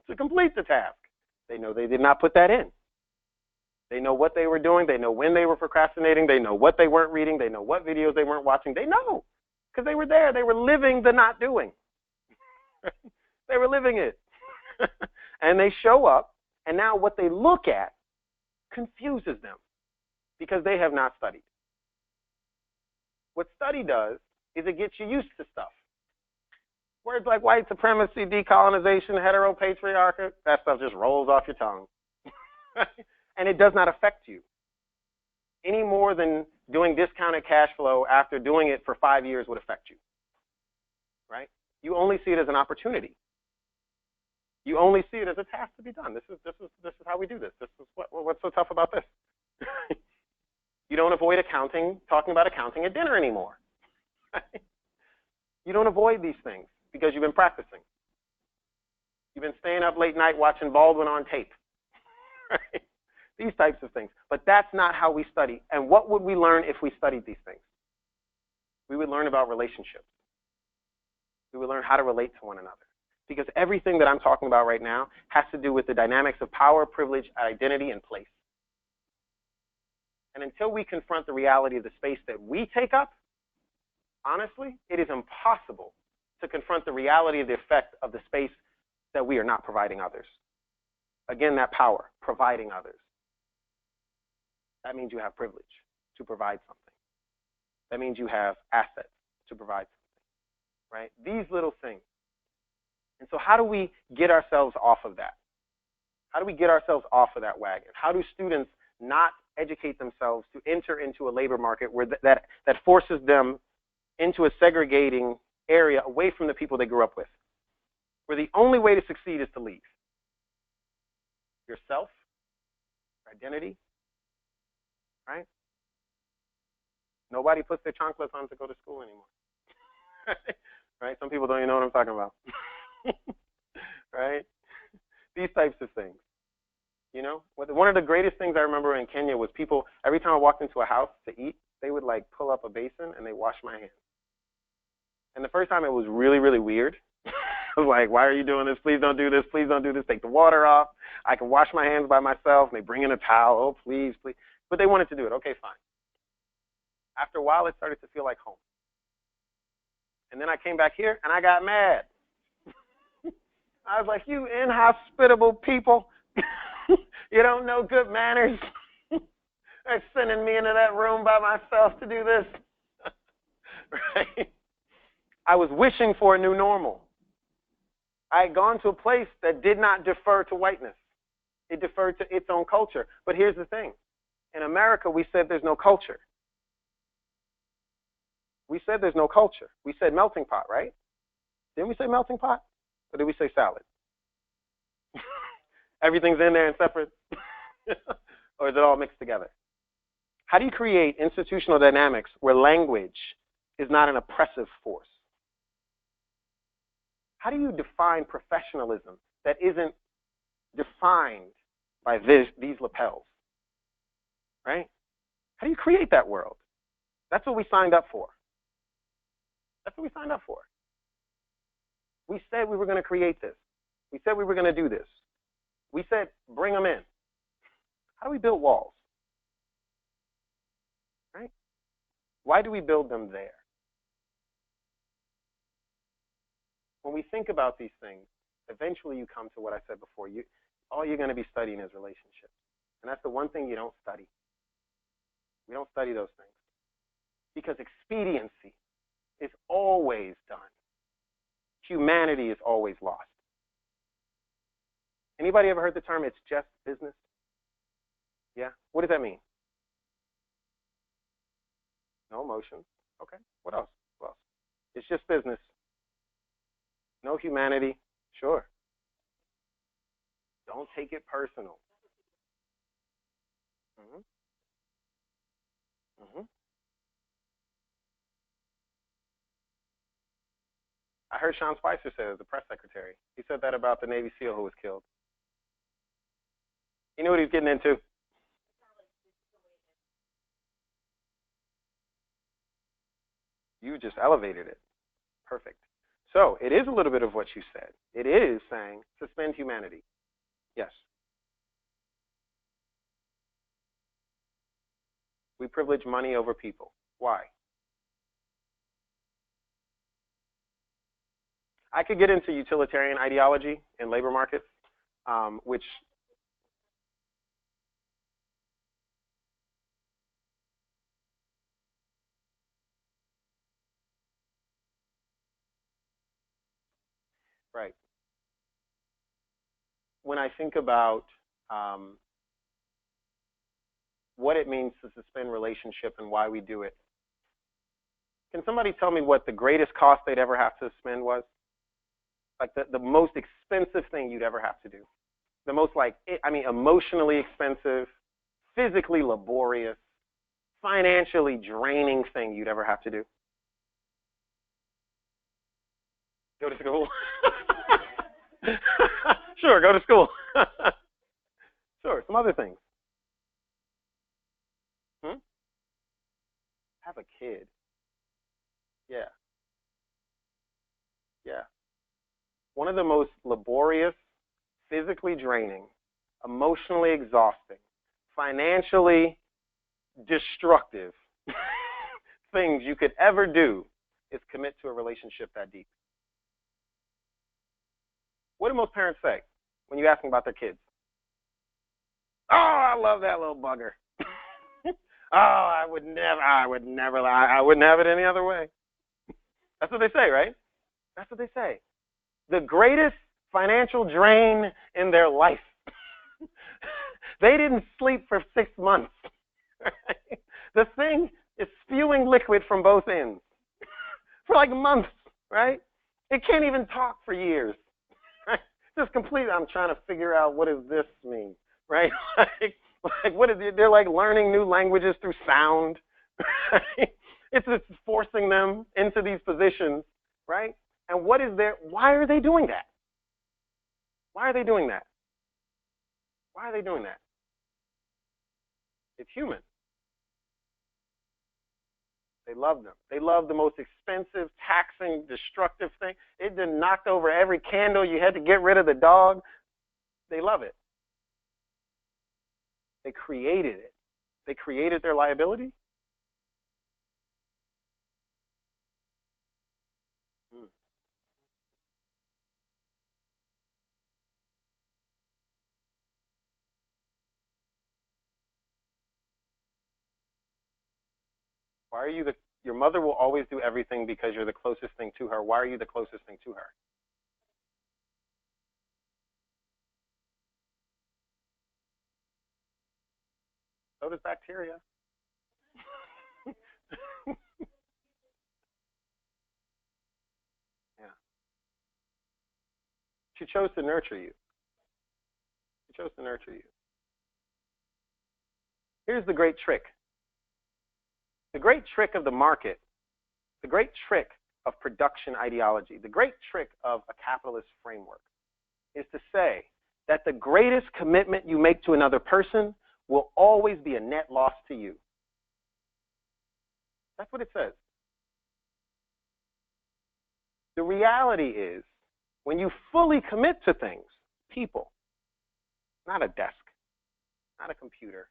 Speaker 1: to complete the task. They know they did not put that in. They know what they were doing. They know when they were procrastinating. They know what they weren't reading. They know what videos they weren't watching. They know because they were there. They were living the not doing. They were living it. And they show up, and now what they look at confuses them because they have not studied. What study does is it gets you used to stuff. Words like white supremacy, decolonization, heteropatriarchy, that stuff just rolls off your tongue. And it does not affect you any more than doing discounted cash flow after doing it for 5 years would affect you. Right? You only see it as an opportunity. You only see it as a task to be done. This is how we do this. This is what's so tough about this. You don't avoid talking about accounting at dinner anymore. You don't avoid these things because you've been practicing. You've been staying up late night watching Baldwin on tape. Right? These types of things. But that's not how we study. And what would we learn if we studied these things? We would learn about relationships. We would learn how to relate to one another. Because everything that I'm talking about right now has to do with the dynamics of power, privilege, identity, and place. And until we confront the reality of the space that we take up, honestly, it is impossible to confront the reality of the effect of the space that we are not providing others. Again, that power, providing others. That means you have privilege to provide something. That means you have assets to provide something, right? These little things. And so how do we get ourselves off of that? How do we get ourselves off of that wagon? How do students not educate themselves to enter into a labor market where that forces them into a segregating area away from the people they grew up with, where the only way to succeed is to leave? Yourself, identity, right? Nobody puts their chanclas on to go to school anymore. Right? Some people don't even know what I'm talking about. Right? These types of things. You know, one of the greatest things I remember in Kenya was people, every time I walked into a house to eat, they would like pull up a basin and they wash my hands. And the first time it was really, really weird. I was like, why are you doing this? Please don't do this. Please don't do this. Take the water off. I can wash my hands by myself. And they bring in a towel. Oh, please, please. But they wanted to do it. Okay, fine. After a while, it started to feel like home. And then I came back here, and I got mad. I was like, you inhospitable people. You don't know good manners. They're sending me into that room by myself to do this. Right? I was wishing for a new normal. I had gone to a place that did not defer to whiteness. It deferred to its own culture. But here's the thing. In America, we said there's no culture. We said there's no culture. We said melting pot, right? Didn't we say melting pot? Or did we say salad? Everything's in there and separate? Or is it all mixed together? How do you create institutional dynamics where language is not an oppressive force? How do you define professionalism that isn't defined by these lapels? Right? How do you create that world? That's what we signed up for. That's what we signed up for. We said we were going to create this. We said we were going to do this. We said, bring them in. How do we build walls? Right? Why do we build them there? When we think about these things, eventually you come to what I said before. All you're going to be studying is relationships. And that's the one thing you don't study. We don't study those things. Because expediency is always done. Humanity is always lost. Anybody ever heard the term, it's just business? Yeah? What does that mean? No emotions. Okay. What else? What else? It's just business. No humanity. Sure. Don't take it personal. Mm-hmm. Mm-hmm. I heard Sean Spicer say it as the press secretary. He said that about the Navy SEAL who was killed. He knew what he was getting into. You just elevated it. Perfect. So it is a little bit of what you said. It is saying suspend humanity. Yes. We privilege money over people. Why? I could get into utilitarian ideology in labor markets, which right. When I think about what it means to suspend relationship and why we do it, can somebody tell me what the greatest cost they'd ever have to spend was? Like the most expensive thing you'd ever have to do. The most emotionally expensive, physically laborious, financially draining thing you'd ever have to do. Go to school. Sure, go to school. Sure, some other things. Have a kid. Yeah. Yeah. One of the most laborious, physically draining, emotionally exhausting, financially destructive things you could ever do is commit to a relationship that deep. What do most parents say when you ask them about their kids? Oh, I love that little bugger. Oh, I wouldn't have it any other way. That's what they say, right? That's what they say. The greatest financial drain in their life. They didn't sleep for 6 months. Right? The thing is spewing liquid from both ends for like months, right? It can't even talk for years. Right? Just completely, I'm trying to figure out what does this mean, right? Like what is it? They're like learning new languages through sound. Right? It's just forcing them into these positions, right? And why are they doing that? Why are they doing that? Why are they doing that? It's human. They love them. They love the most expensive, taxing, destructive thing. It done knocked over every candle. You had to get rid of the dog. They love it. They created it. They created their liability. Why are you your mother will always do everything because you're the closest thing to her. Why are you the closest thing to her? So does bacteria. Yeah. She chose to nurture you. She chose to nurture you. Here's the great trick. The great trick of the market, the great trick of production ideology, the great trick of a capitalist framework is to say that the greatest commitment you make to another person will always be a net loss to you. That's what it says. The reality is, when you fully commit to things, people, not a desk, not a computer,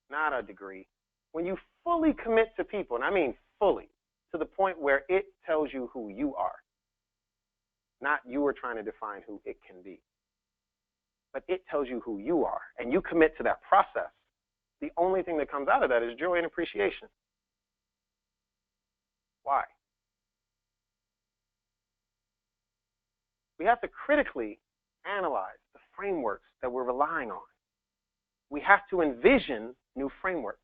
Speaker 1: not a degree, when you fully commit to people, and I mean fully, to the point where it tells you who you are, not you are trying to define who it can be, but it tells you who you are, and you commit to that process, the only thing that comes out of that is joy and appreciation. Why? We have to critically analyze the frameworks that we're relying on. We have to envision new frameworks.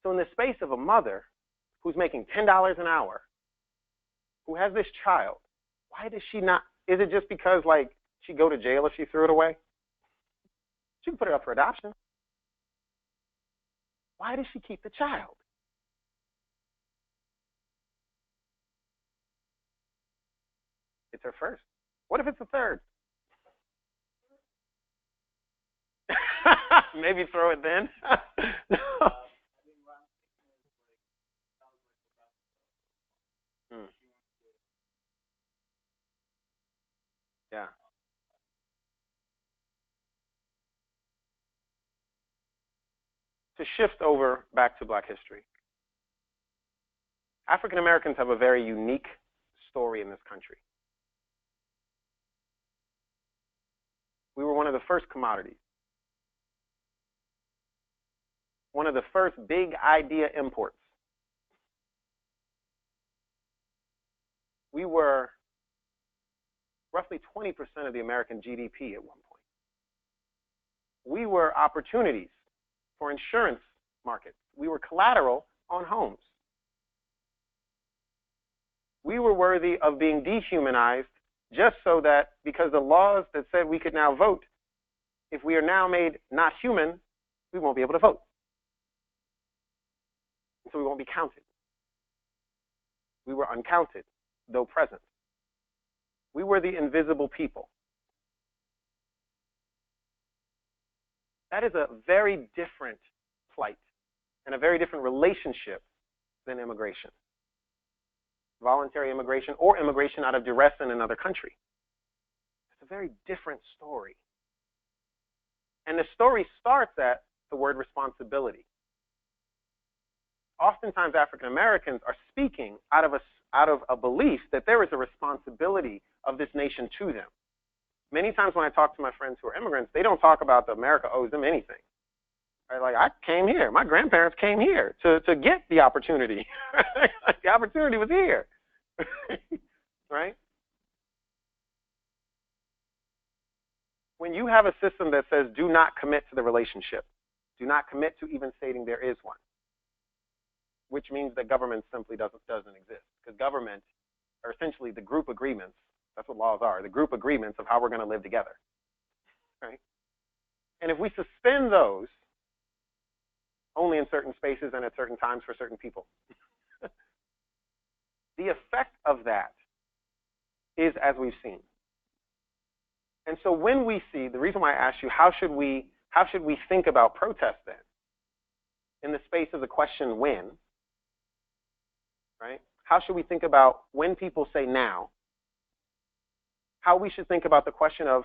Speaker 1: So in the space of a mother who's making $10 an hour, who has this child, why does she not, is it just because like she'd go to jail if she threw it away? She can put it up for adoption. Why does she keep the child? It's her first. What if it's a third? Maybe throw it then. Yeah. To shift over back to Black history, African Americans have a very unique story in this country. We were one of the first commodities, one of the first big idea imports. We were roughly 20% of the American GDP at one point. We were opportunities for insurance markets. We were collateral on homes. We were worthy of being dehumanized just so that, because the laws that said we could now vote, if we are now made not human, we won't be able to vote. So we won't be counted. We were uncounted, though present. We were the invisible people. That is a very different plight and a very different relationship than immigration. Voluntary immigration or immigration out of duress in another country. It's a very different story. And the story starts at the word responsibility. Oftentimes, African Americans are speaking out of a belief that there is a responsibility of this nation to them. Many times when I talk to my friends who are immigrants, they don't talk about that America owes them anything. Right? Like, I came here. My grandparents came here to get the opportunity. The opportunity was here. Right? When you have a system that says do not commit to the relationship, do not commit to even stating there is one, which means that government simply doesn't exist. Because government are essentially the group agreements. That's what laws are, the group agreements of how we're going to live together. Right? And if we suspend those only in certain spaces and at certain times for certain people, the effect of that is as we've seen. And so when we see, the reason why I asked you, how should we think about protest then? in the space of the question when, right? How should we think about when people say now? How we should think about the question of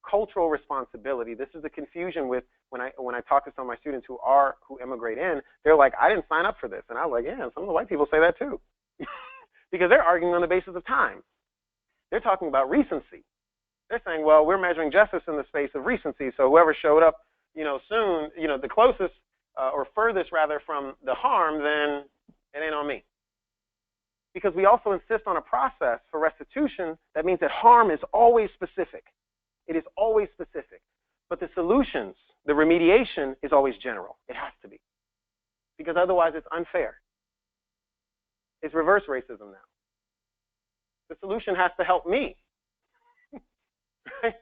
Speaker 1: cultural responsibility. This is the confusion with when I talk to some of my students who immigrate in, they're like, I didn't sign up for this. And I was like, yeah, some of the white people say that too. Because they're arguing on the basis of time. They're talking about recency. They're saying, well, we're measuring justice in the space of recency. So whoever showed up, soon, the closest or furthest rather from the harm, then it ain't on me. Because we also insist on a process for restitution that means that harm is always specific. It is always specific. But the solutions, the remediation is always general. It has to be. Because otherwise it's unfair. It's reverse racism now. The solution has to help me. Right?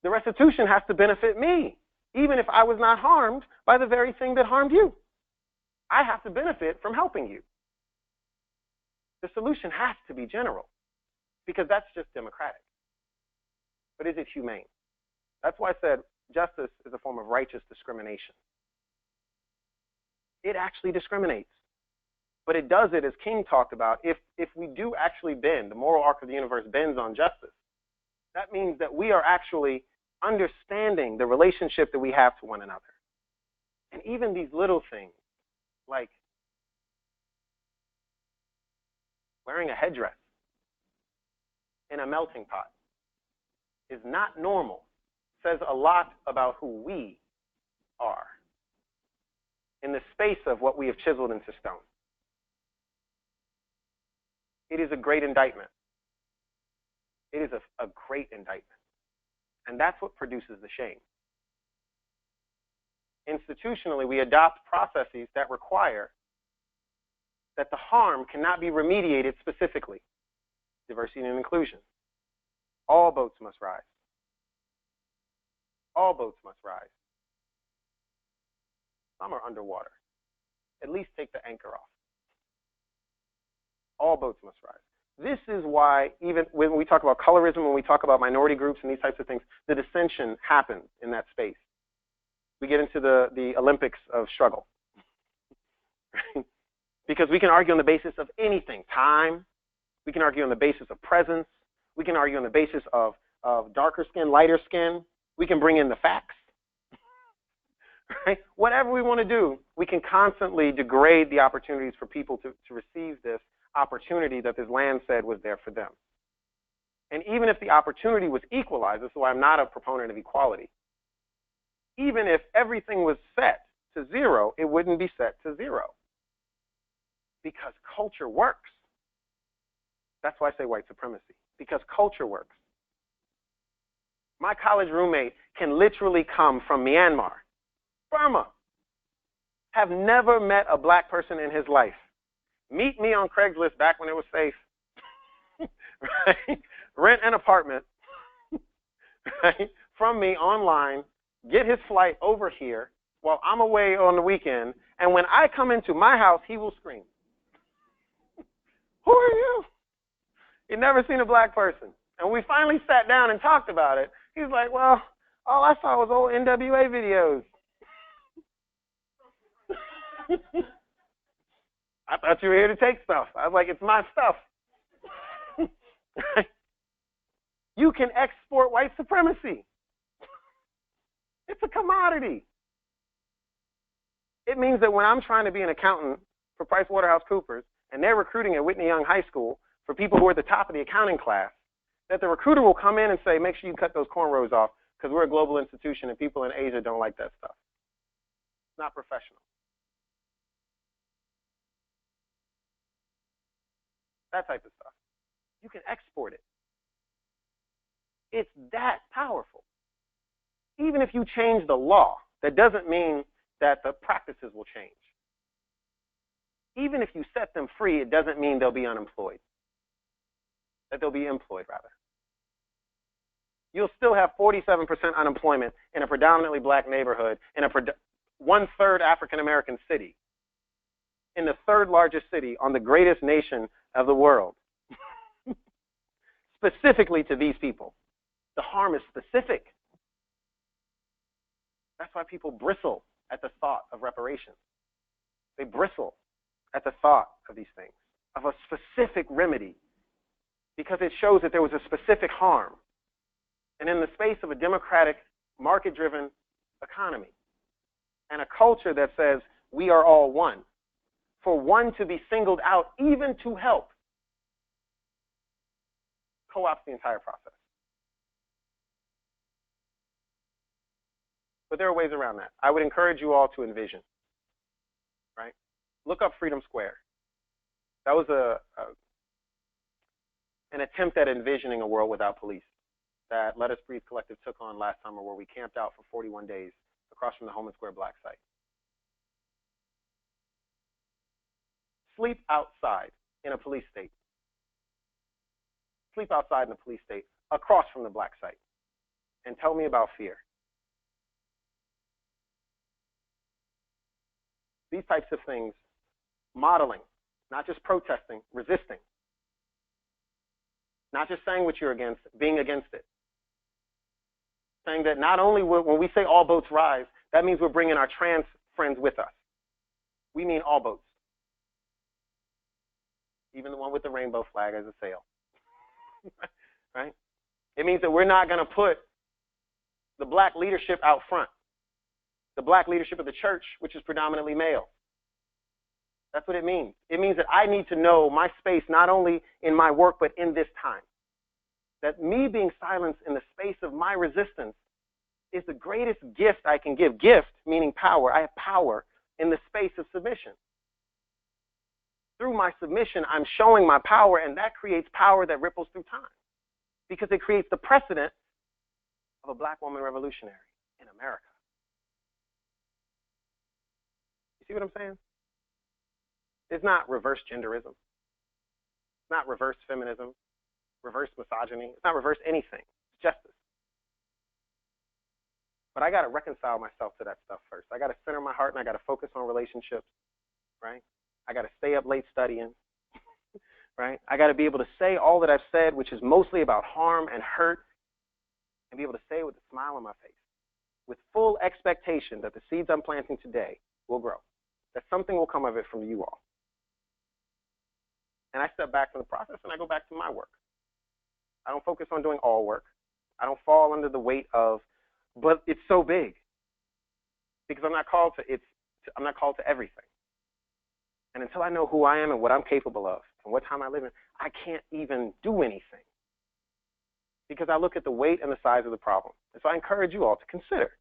Speaker 1: The restitution has to benefit me, even if I was not harmed by the very thing that harmed you. I have to benefit from helping you. The solution has to be general, because that's just democratic. But is it humane? That's why I said justice is a form of righteous discrimination. It actually discriminates. But it does it, as King talked about, if we do actually bend, the moral arc of the universe bends on justice, that means that we are actually understanding the relationship that we have to one another. And even these little things, like wearing a headdress in a melting pot, is not normal, says a lot about who we are in the space of what we have chiseled into stone. It is a great indictment. It is a great indictment. And that's what produces the shame. Institutionally, we adopt processes that require that the harm cannot be remediated specifically. Diversity and inclusion. All boats must rise. All boats must rise. Some are underwater. At least take the anchor off. All boats must rise. This is why, even when we talk about colorism, when we talk about minority groups and these types of things, the dissension happens in that space. We get into the Olympics of struggle. Because we can argue on the basis of anything, time. We can argue on the basis of presence. We can argue on the basis of darker skin, lighter skin. We can bring in the facts. Right? Whatever we want to do, we can constantly degrade the opportunities for people to receive this opportunity that this land said was there for them. And even if the opportunity was equalized, this is why I'm not a proponent of equality. Even if everything was set to zero, it wouldn't be set to zero. Because culture works. That's why I say white supremacy. Because culture works. My college roommate can literally come from Myanmar, Burma, have never met a black person in his life. Meet me on Craigslist back when it was safe. Right? Rent an apartment, right, from me online, get his flight over here while I'm away on the weekend, and when I come into my house, he will scream. Who are you? He'd never seen a black person. And we finally sat down and talked about it. He's like, well, all I saw was old NWA videos. I thought you were here to take stuff. I was like, it's my stuff. You can export white supremacy. It's a commodity. It means that when I'm trying to be an accountant for PricewaterhouseCoopers and they're recruiting at Whitney Young High School for people who are at the top of the accounting class, that the recruiter will come in and say, make sure you cut those cornrows off because we're a global institution and people in Asia don't like that stuff. It's not professional. That type of stuff. You can export it. It's that powerful. Even if you change the law, that doesn't mean that the practices will change. Even if you set them free, it doesn't mean they'll be unemployed. That they'll be employed, rather. You'll still have 47% unemployment in a predominantly black neighborhood in a one-third African-American city, in the third largest city on the greatest nation of the world, specifically to these people. The harm is specific. That's why people bristle at the thought of reparations. They bristle at the thought of these things, of a specific remedy, because it shows that there was a specific harm. And in the space of a democratic, market-driven economy and a culture that says we are all one, for one to be singled out, even to help, co-opts the entire process. But there are ways around that. I would encourage you all to envision, right? Look up Freedom Square. That was an attempt at envisioning a world without police that Let Us Breathe Collective took on last summer, where we camped out for 41 days across from the Homan Square Black site. Sleep outside in a police state. Sleep outside in a police state across from the Black site. And tell me about fear. These types of things, modeling, not just protesting, resisting. Not just saying what you're against, being against it. Saying that not only when we say all boats rise, that means we're bringing our trans friends with us. We mean all boats. Even the one with the rainbow flag as a sail. Right? It means that we're not going to put the black leadership out front. The black leadership of the church, which is predominantly male. That's what it means. It means that I need to know my space, not only in my work, but in this time. That me being silenced in the space of my resistance is the greatest gift I can give. Gift, meaning power. I have power in the space of submission. Through my submission, I'm showing my power, and that creates power that ripples through time. Because it creates the precedent of a black woman revolutionary in America. You see what I'm saying? It's not reverse genderism. It's not reverse feminism, reverse misogyny. It's not reverse anything. It's justice. But I got to reconcile myself to that stuff first. I got to center my heart, and I got to focus on relationships, right? I got to stay up late studying, right? I got to be able to say all that I've said, which is mostly about harm and hurt, and be able to say it with a smile on my face, with full expectation that the seeds I'm planting today will grow, that something will come of it from you all. And I step back from the process, and I go back to my work. I don't focus on doing all work. I don't fall under the weight of, but it's so big, because I'm not called to everything. And until I know who I am and what I'm capable of and what time I live in, I can't even do anything, because I look at the weight and the size of the problem. And so I encourage you all to consider,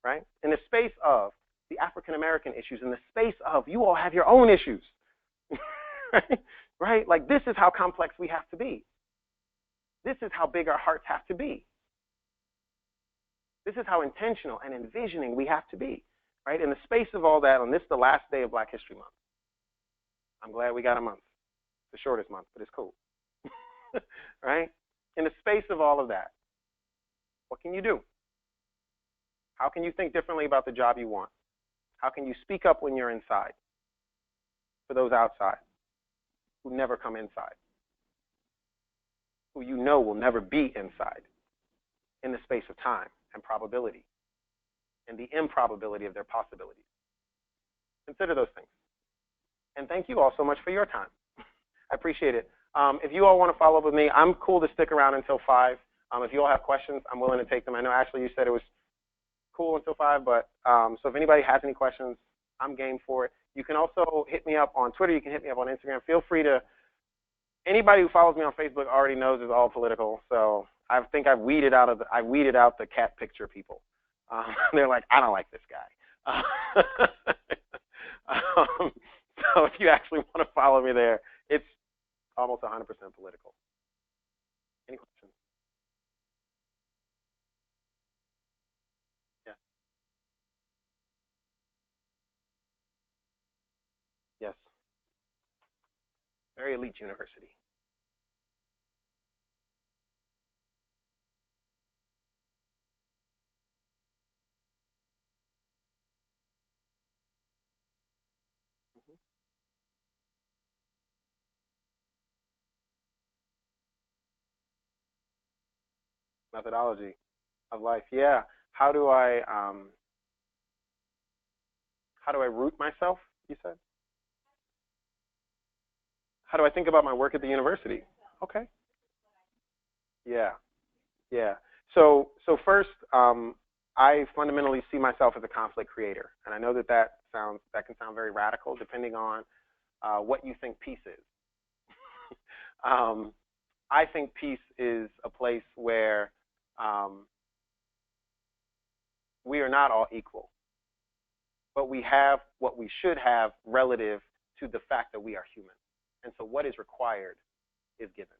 Speaker 1: right? In the space of the African-American issues, in the space of you all have your own issues, right? Like, this is how complex we have to be. This is how big our hearts have to be. This is how intentional and envisioning we have to be, right? In the space of all that, on this, the last day of Black History Month, I'm glad we got a month. The shortest month, but it's cool, right? In the space of all of that, what can you do? How can you think differently about the job you want? How can you speak up when you're inside for those outside who never come inside, who you know will never be inside in the space of time and probability and the improbability of their possibilities? Consider those things. And thank you all so much for your time. I appreciate it. If you all want to follow up with me, I'm cool to stick around until 5. If you all have questions, I'm willing to take them. I know, Ashley, you said it was cool until 5, but so if anybody has any questions, I'm game for it. You can also hit me up on Twitter. You can hit me up on Instagram. Feel free to, anybody who follows me on Facebook already knows it's all political. So I think I weeded out the cat picture people. They're like, I don't like this guy. So if you actually want to follow me there, it's almost 100% political. Any questions? Yeah. Yes. Very elite university. Mm-hmm. Methodology of life. Yeah. How do I root myself, you said? How do I think about my work at the university? Okay. Yeah. Yeah. So first, I fundamentally see myself as a conflict creator, and I know that can sound very radical, depending on what you think peace is. I think peace is a place where we are not all equal, but we have what we should have relative to the fact that we are human. And so what is required is given.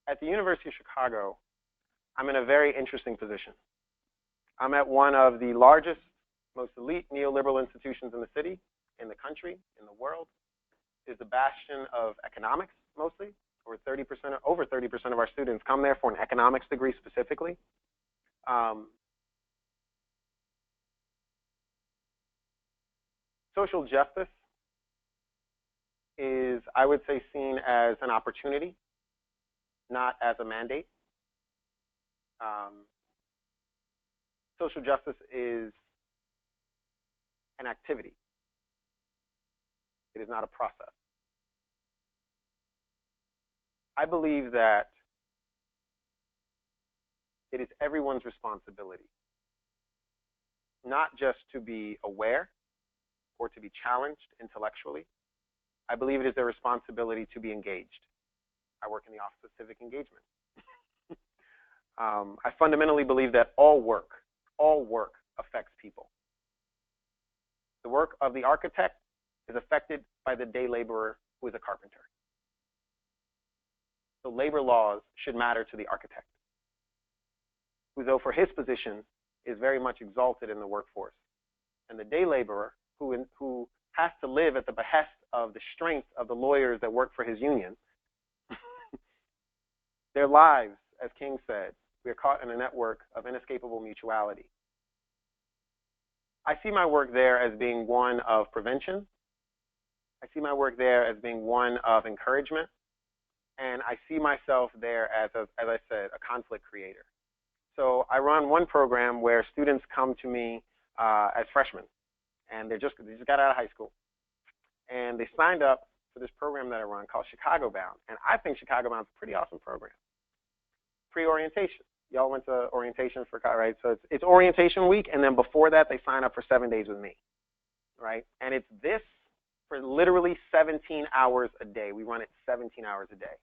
Speaker 1: At the University of Chicago, I'm in a very interesting position. I'm at one of the largest, most elite neoliberal institutions in the city, in the country, in the world. It's the bastion of economics, mostly. Over 30% of our students come there for an economics degree specifically. Social justice is, I would say, seen as an opportunity, not as a mandate. Social justice is an activity. It is not a process. I believe that it is everyone's responsibility, not just to be aware or to be challenged intellectually. I believe it is their responsibility to be engaged. I work in the Office of Civic Engagement. I fundamentally believe that all work affects people. The work of the architect is affected by the day laborer who is a carpenter. So labor laws should matter to the architect, who, though for his position, is very much exalted in the workforce. And the day laborer, who has to live at the behest of the strength of the lawyers that work for his union, their lives, as King said, we are caught in a network of inescapable mutuality. I see my work there as being one of prevention. I see my work there as being one of encouragement. And I see myself there as I said, a conflict creator. So I run one program where students come to me as freshmen, and they just got out of high school. And they signed up for this program that I run called Chicago Bound. And I think Chicago Bound is a pretty awesome program. Pre-orientation. Y'all went to orientation for, right? So it's orientation week, and then before that, they sign up for 7 days with me, right? And it's this for literally 17 hours a day. We run it 17 hours a day.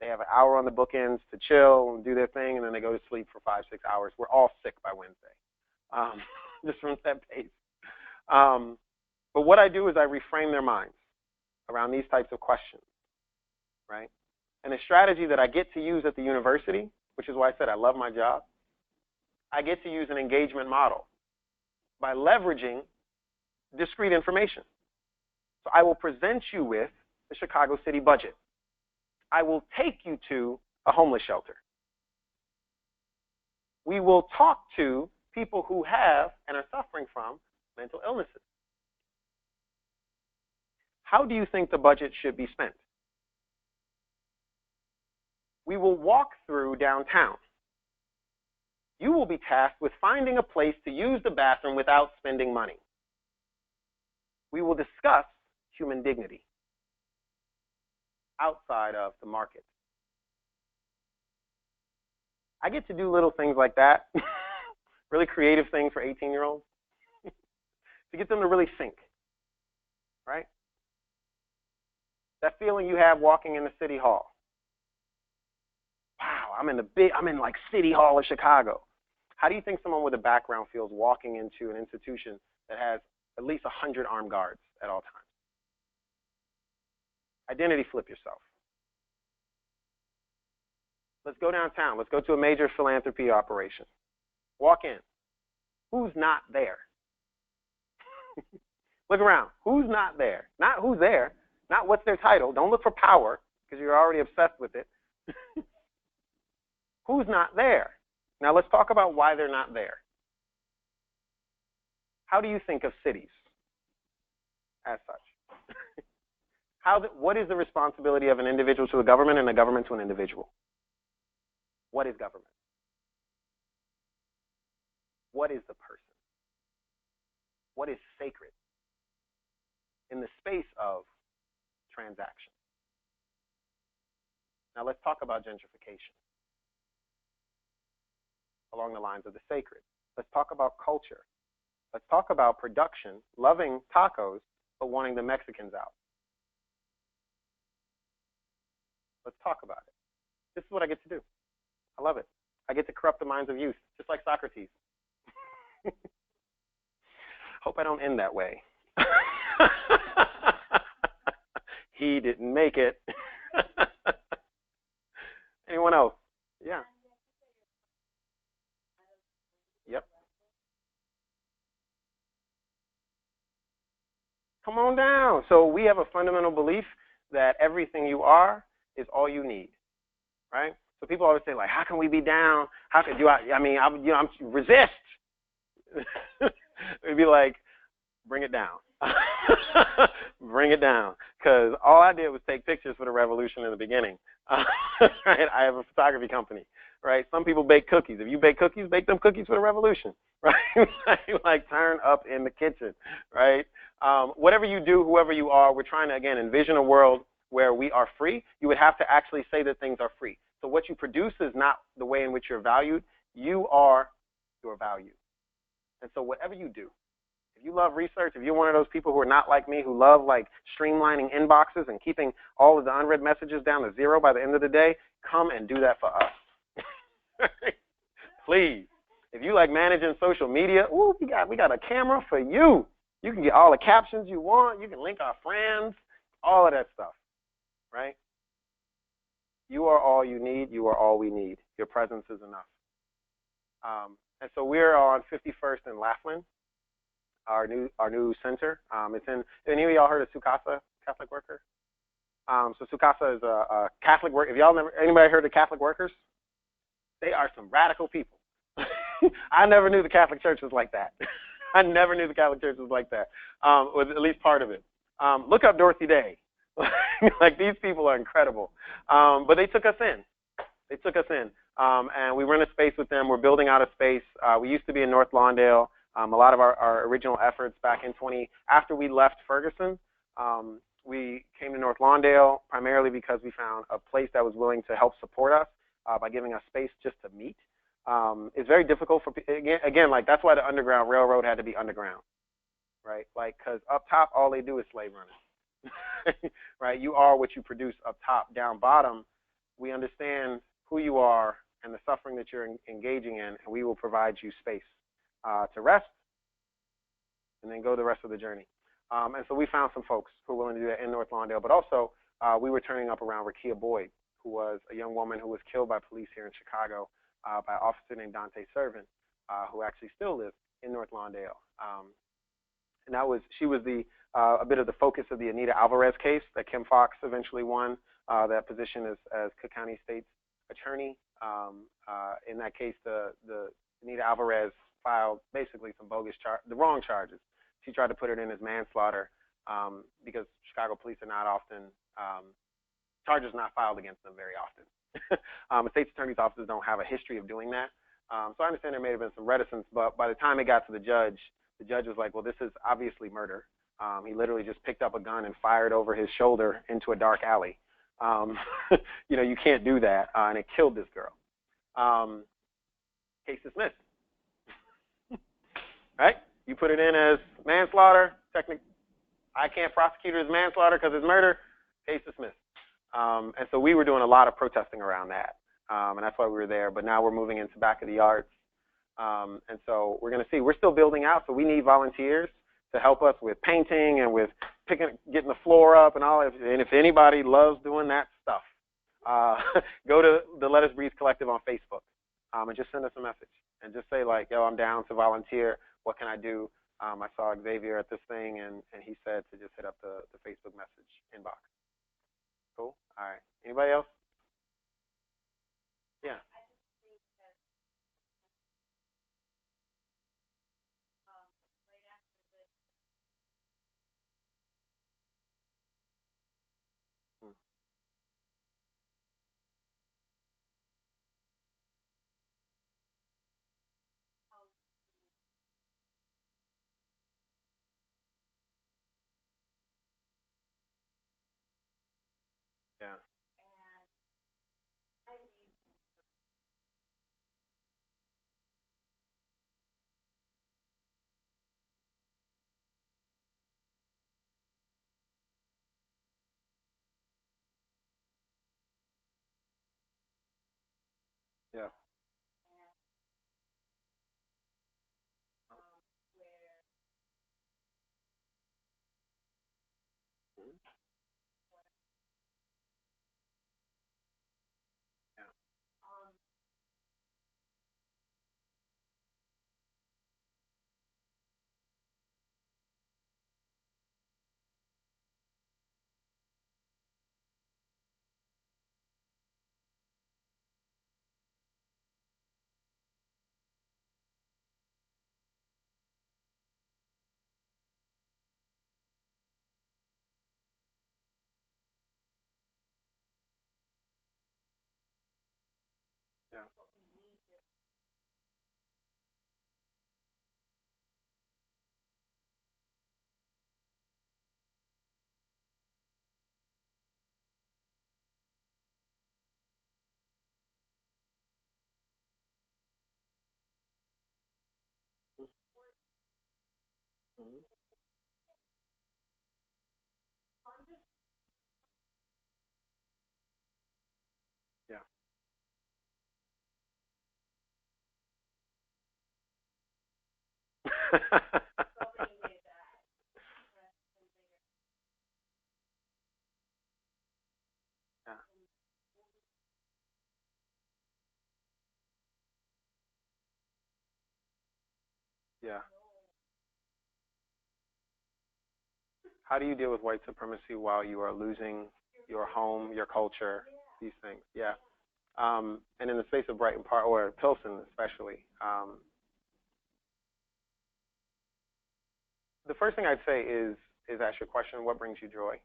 Speaker 1: They have an hour on the bookends to chill and do their thing, and then they go to sleep for 5-6 hours. We're all sick by Wednesday, just from that pace. But what I do is I reframe their minds around these types of questions, right? And the strategy that I get to use at the university, which is why I said I love my job, I get to use an engagement model by leveraging discrete information. So I will present you with the Chicago City budget. I will take you to a homeless shelter. We will talk to people who have and are suffering from mental illnesses. How do you think the budget should be spent? We will walk through downtown. You will be tasked with finding a place to use the bathroom without spending money. We will discuss human dignity outside of the market. I get to do little things like that, really creative things for 18-year-olds, to get them to really think, right? That feeling you have walking in the City Hall. Wow, I'm in like City Hall of Chicago. How do you think someone with a background feels walking into an institution that has at least 100 armed guards at all times? Identity flip yourself. Let's go downtown. Let's go to a major philanthropy operation. Walk in. Who's not there? Look around. Who's not there? Not who's there. Not what's their title. Don't look for power because you're already obsessed with it. Who's not there? Now let's talk about why they're not there. How do you think of cities as such? What is the responsibility of an individual to a government and a government to an individual? What is government? What is the person? What is sacred? in the space of transaction. Now let's talk about gentrification along the lines of the sacred. Let's talk about culture. Let's talk about production, loving tacos, but wanting the Mexicans out. Let's talk about it. This is what I get to do. I love it. I get to corrupt the minds of youth, just like Socrates. Hope I don't end that way. He didn't make it. Anyone else? Yeah. Yep. Come on down. So we have a fundamental belief that everything you are is all you need, right? So people always say, like, how can we be down? How could you? I'm resist. It'd be like, bring it down. Bring it down. Because all I did was take pictures for the revolution in the beginning. Right? I have a photography company, right? Some people bake cookies. If you bake cookies, bake them cookies for the revolution, right? Like turn up in the kitchen, right? Whatever you do, whoever you are, we're trying to, again, envision a world where we are free. You would have to actually say that things are free. So what you produce is not the way in which you're valued. You are your value. And so whatever you do, if you love research, if you're one of those people who are not like me, who love like streamlining inboxes and keeping all of the unread messages down to zero by the end of the day, come and do that for us. Please. If you like managing social media, ooh, we got a camera for you. You can get all the captions you want. You can link our friends, all of that stuff, right? You are all you need. You are all we need. Your presence is enough. And so we're on 51st and Laughlin, our new center. It's in. Any of y'all heard of Sukasa, Catholic Worker? So Sukasa is a Catholic work. If y'all anybody heard of Catholic Workers? They are some radical people. I never knew the Catholic Church was like that. I never knew the Catholic Church was like that. Was at least part of it. Look up Dorothy Day. Like, these people are incredible. But they took us in. They took us in. And we rent a space with them. We're building out a space. We used to be in North Lawndale. A lot of our original efforts back in after we left Ferguson, we came to North Lawndale primarily because we found a place that was willing to help support us by giving us space just to meet. It's very difficult for, again, like, that's why the Underground Railroad had to be underground, right? Like, because up top, all they do is slave running, right? You are what you produce up top. Down bottom, we understand who you are and the suffering that you're engaging in, and we will provide you space to rest and then go the rest of the journey. And so we found some folks who are willing to do that in North Lawndale, but also we were turning up around Rakia Boyd, who was a young woman who was killed by police here in Chicago by an officer named Dante Servin, who actually still lives in North Lawndale. And she was a bit of the focus of the Anita Alvarez case that Kim Foxx eventually won that position as Cook County State's attorney. In that case, the Anita Alvarez filed basically some bogus the wrong charges. She tried to put it in as manslaughter because Chicago police are not often, charges not filed against them very often. The state's attorney's offices don't have a history of doing that. So I understand there may have been some reticence, but by the time it got to the judge was like, well, this is obviously murder. He literally just picked up a gun and fired over his shoulder into a dark alley. You know, you can't do that, and it killed this girl. Case dismissed. Right? You put it in as manslaughter. I can't prosecute it as manslaughter because it's murder. Case dismissed. And so we were doing a lot of protesting around that, and that's why we were there. But now we're moving into back of the yards, and so we're going to see. We're still building out, so we need volunteers to help us with painting and with getting the floor up and all. And if anybody loves doing that stuff, go to the Let Us Breathe Collective on Facebook and just send us a message and just say, like, yo, I'm down to volunteer. What can I do? I saw Xavier at this thing, and he said to just hit up the Facebook message inbox. Cool. All right. Anybody else? Yeah. Yeah. Yeah. Mhm. Yeah. Yeah. Mhm. Yeah. Yeah. Yeah. How do you deal with white supremacy while you are losing your home, your culture, these things? Yeah. And in the space of Brighton Park or Pilsen, especially, the first thing I'd say is ask your question: what brings you joy?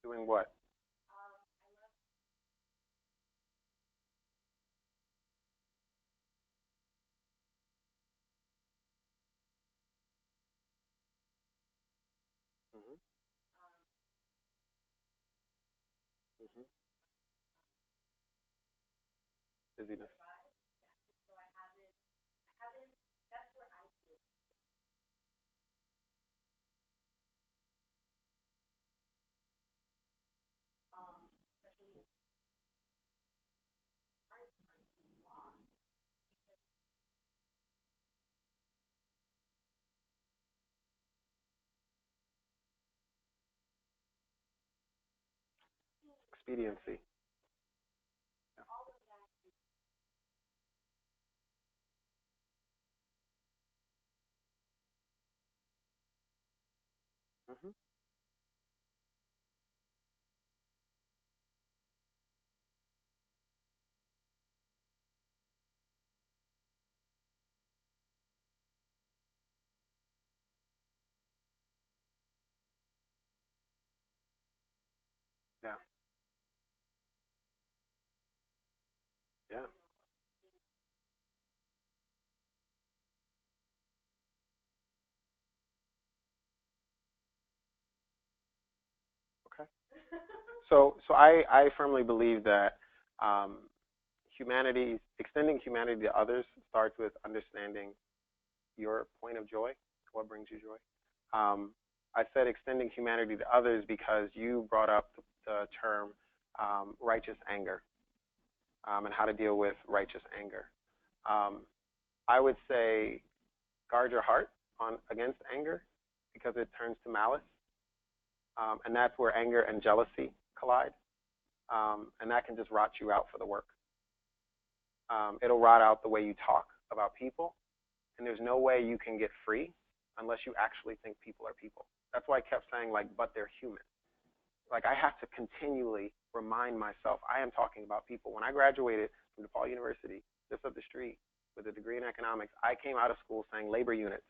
Speaker 1: Doing what? Hmm. Hmm. Busyness. Expediency. Hmm. Yeah. Yeah. Okay. So I firmly believe that um, humanity, extending humanity to others, starts with understanding your point of joy, what brings you joy. Um, I said extending humanity to others because you brought up the term righteous anger, and how to deal with righteous anger. Um, I would say guard your heart on against anger because it turns to malice, and that's where anger and jealousy collide, and that can just rot you out for the work. It'll rot out the way you talk about people, and there's no way you can get free unless you actually think people are people. That's why I kept saying like, but they're human. Like I have to continually remind myself I am talking about people. When I graduated from DePaul University, just up the street, with a degree in economics, I came out of school saying labor units.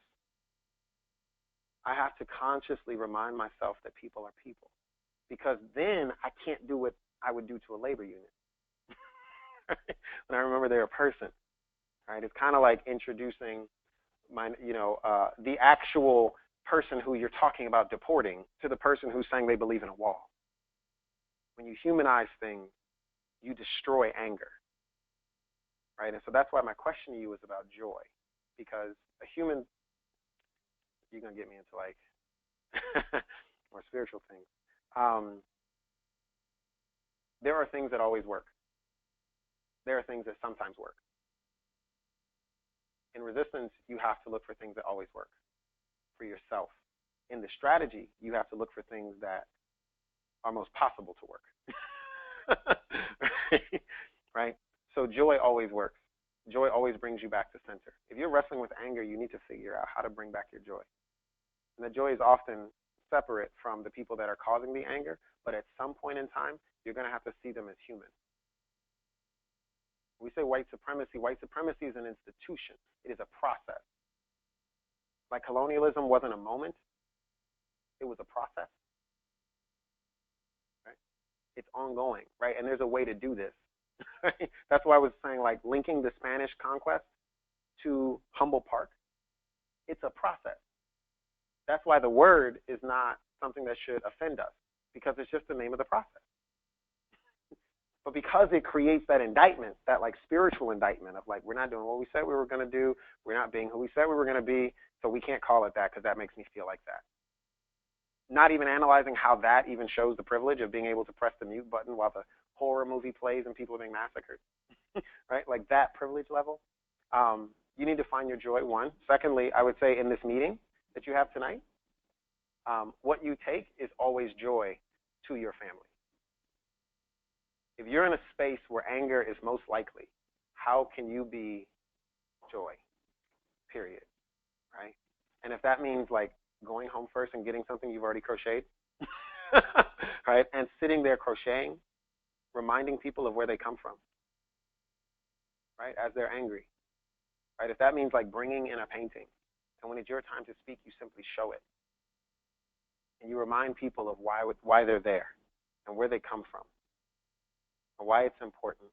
Speaker 1: I have to consciously remind myself that people are people, because then I can't do what I would do to a labor unit. When I remember they're a person, right? It's kind of like introducing the actual person who you're talking about deporting to the person who's saying they believe in a wall. When you humanize things, you destroy anger, right? And so that's why my question to you is about joy, because a human, you're gonna get me into like more spiritual things. There are things that always work. There are things that sometimes work. In resistance, you have to look for things that always work for yourself. In the strategy, you have to look for things that are most possible to work. Right? So joy always works. Joy always brings you back to center. If you're wrestling with anger, you need to figure out how to bring back your joy. And the joy is often separate from the people that are causing the anger, but at some point in time, you're going to have to see them as human. We say white supremacy is an institution. It is a process. Like colonialism wasn't a moment. It was a process. Right? It's ongoing, right? And there's a way to do this. Right? That's why I was saying, like, linking the Spanish conquest to Humboldt Park. It's a process. That's why the word is not something that should offend us, because it's just the name of the process. But because it creates that indictment, that like spiritual indictment of like, we're not doing what we said we were going to do, we're not being who we said we were going to be, so we can't call it that because that makes me feel like that. Not even analyzing how that even shows the privilege of being able to press the mute button while the horror movie plays and people are being massacred, right? Like that privilege level. You need to find your joy, one. Secondly, I would say in this meeting that you have tonight, what you take is always joy to your family. If you're in a space where anger is most likely, how can you be joy? Period. Right? And if that means like going home first and getting something you've already crocheted, right? And sitting there crocheting, reminding people of where they come from, right? As they're angry, right? If that means like bringing in a painting, and when it's your time to speak, you simply show it. And you remind people of why they're there and where they come from. And why it's important.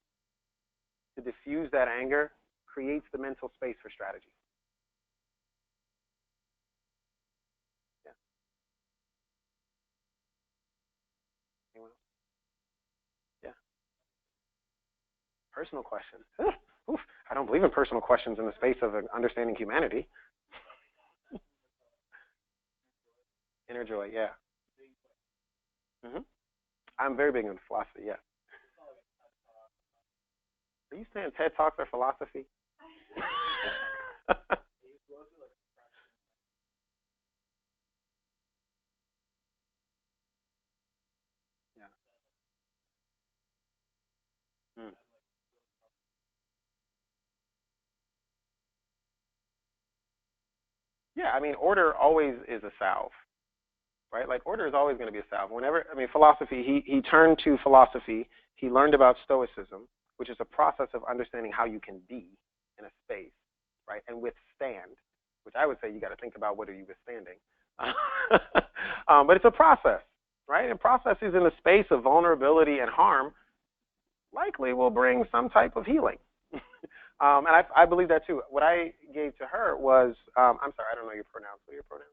Speaker 1: To diffuse that anger creates the mental space for strategy. Yeah. Anyone else? Yeah. Personal questions. Oof. I don't believe in personal questions in the space of understanding humanity. Inner joy, yeah. I'm very big into philosophy, yeah. Are you saying TED Talks are philosophy? Yeah. Mm. Yeah, I mean, order always is a salve, right? Like order is always going to be a salve. Whenever, I mean, philosophy, he turned to philosophy. He learned about Stoicism, which is a process of understanding how you can be in a space, right? And withstand, which I would say you got to think about what are you withstanding. But it's a process, right? And processes in the space of vulnerability and harm likely will bring some type of healing. And I believe that too. What I gave to her was, I'm sorry, I don't know your pronouns. What are your pronouns?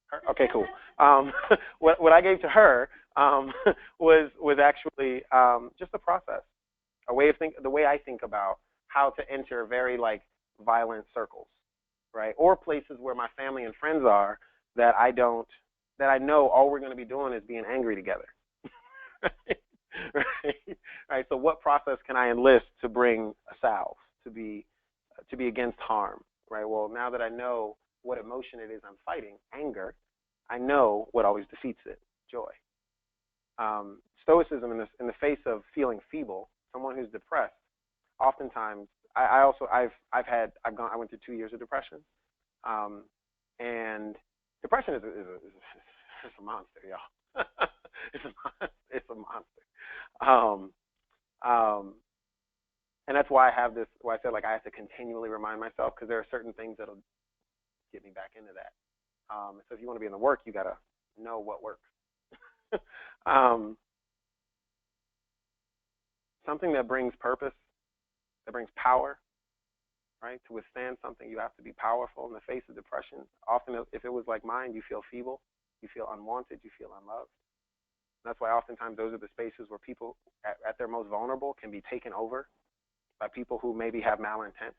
Speaker 1: Her? Okay, cool. What I gave to her was actually just a process, a way of the way I think about how to enter very like violent circles, right? Or places where my family and friends are that I know all we're going to be doing is being angry together. Right. So what process can I enlist to bring a salve, to be against harm, right? Well, now that I know what emotion it is I'm fighting, anger, I know what always defeats it, joy. Stoicism in the face of feeling feeble, someone who's depressed, oftentimes I went through 2 years of depression, and depression is a monster, y'all. It's a monster. And that's why I have this, why I said like I have to continually remind myself, because there are certain things that'll get me back into that. So if you want to be in the work, you got to know what works. something that brings purpose, that brings power, right? To withstand something, you have to be powerful in the face of depression. Often, if it was like mine, you feel feeble, you feel unwanted, you feel unloved. That's why oftentimes those are the spaces where people at their most vulnerable can be taken over by people who maybe have malintent.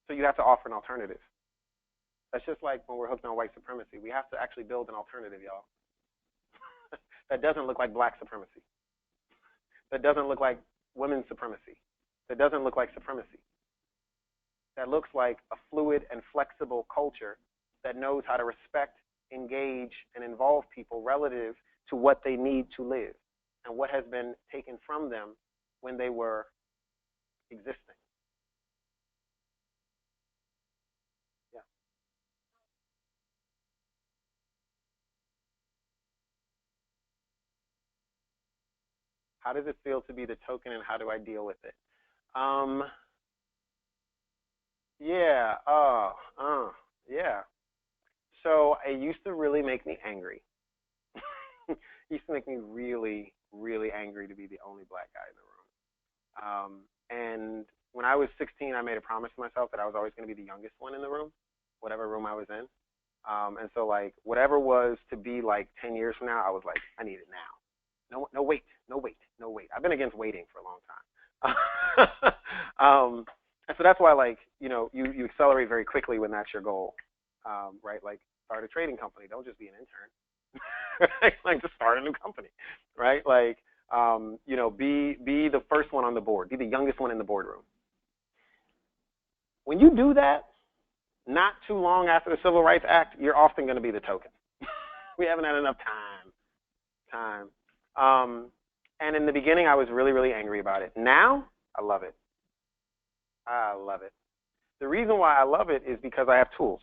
Speaker 1: So you have to offer an alternative. That's just like when we're hooked on white supremacy. We have to actually build an alternative, y'all. That doesn't look like black supremacy. That doesn't look like women's supremacy. That doesn't look like supremacy. That looks like a fluid and flexible culture that knows how to respect, engage, and involve people relative to what they need to live and what has been taken from them when they were existing. Yeah. How does it feel to be the token, and how do I deal with it? Yeah. Yeah. So it used to really make me angry. It used to make me really, really angry to be the only black guy in the room. And when I was 16, I made a promise to myself that I was always going to be the youngest one in the room, whatever room I was in. And so, like, whatever was to be like 10 years from now, I was like, I need it now. No, wait. I've been against waiting for a long time. And so that's why, like, you accelerate very quickly when that's your goal, right? Like, start a trading company. Don't just be an intern. Right? Like, just start a new company, right? Like, be the first one on the board. Be the youngest one in the boardroom. When you do that, not too long after the Civil Rights Act, you're often going to be the token. We haven't had enough time. And in the beginning, I was really, really angry about it. Now, I love it. I love it. The reason why I love it is because I have tools.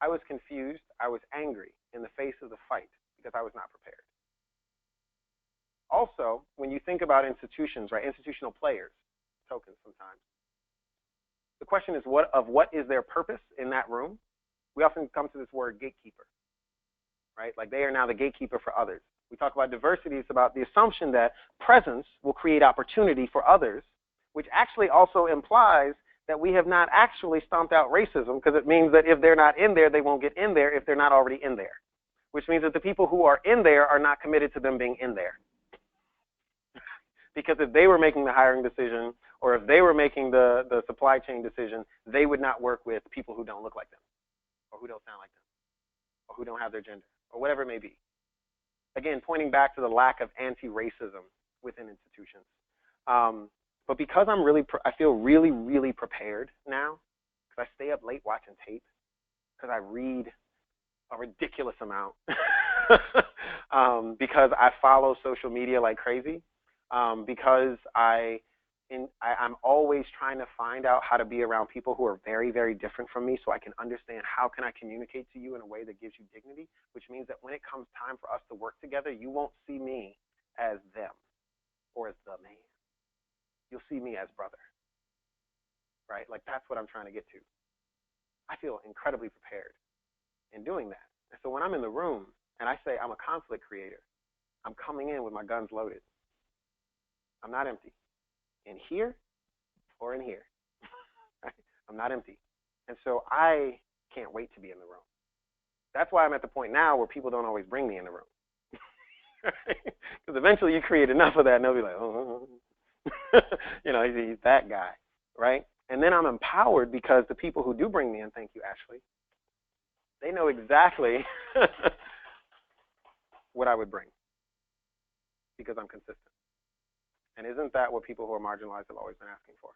Speaker 1: I was confused. I was angry in the face of the fight because I was not prepared. Also, when you think about institutions, right, institutional players, tokens sometimes, the question is what is their purpose in that room? We often come to this word gatekeeper, right? Like they are now the gatekeeper for others. We talk about diversity. It's about the assumption that presence will create opportunity for others, which actually also implies that we have not actually stomped out racism, because it means that if they're not in there, they won't get in there if they're not already in there, which means that the people who are in there are not committed to them being in there. Because if they were making the hiring decision, or if they were making the supply chain decision, they would not work with people who don't look like them, or who don't sound like them, or who don't have their gender, or whatever it may be. Again, pointing back to the lack of anti-racism within institutions. But because I feel really, really prepared now, because I stay up late watching tape, because I read a ridiculous amount, because I follow social media like crazy, because I'm always trying to find out how to be around people who are very, very different from me so I can understand how can I communicate to you in a way that gives you dignity, which means that when it comes time for us to work together, you won't see me as them or as the man. You'll see me as brother, right? Like that's what I'm trying to get to. I feel incredibly prepared in doing that. And so when I'm in the room and I say I'm a conflict creator, I'm coming in with my guns loaded. I'm not empty. In here or in here. Right? I'm not empty. And so I can't wait to be in the room. That's why I'm at the point now where people don't always bring me in the room. Because eventually you create enough of that and they'll be like, oh. He's that guy, right? And then I'm empowered because the people who do bring me in, thank you, Ashley, they know exactly what I would bring because I'm consistent. And isn't that what people who are marginalized have always been asking for?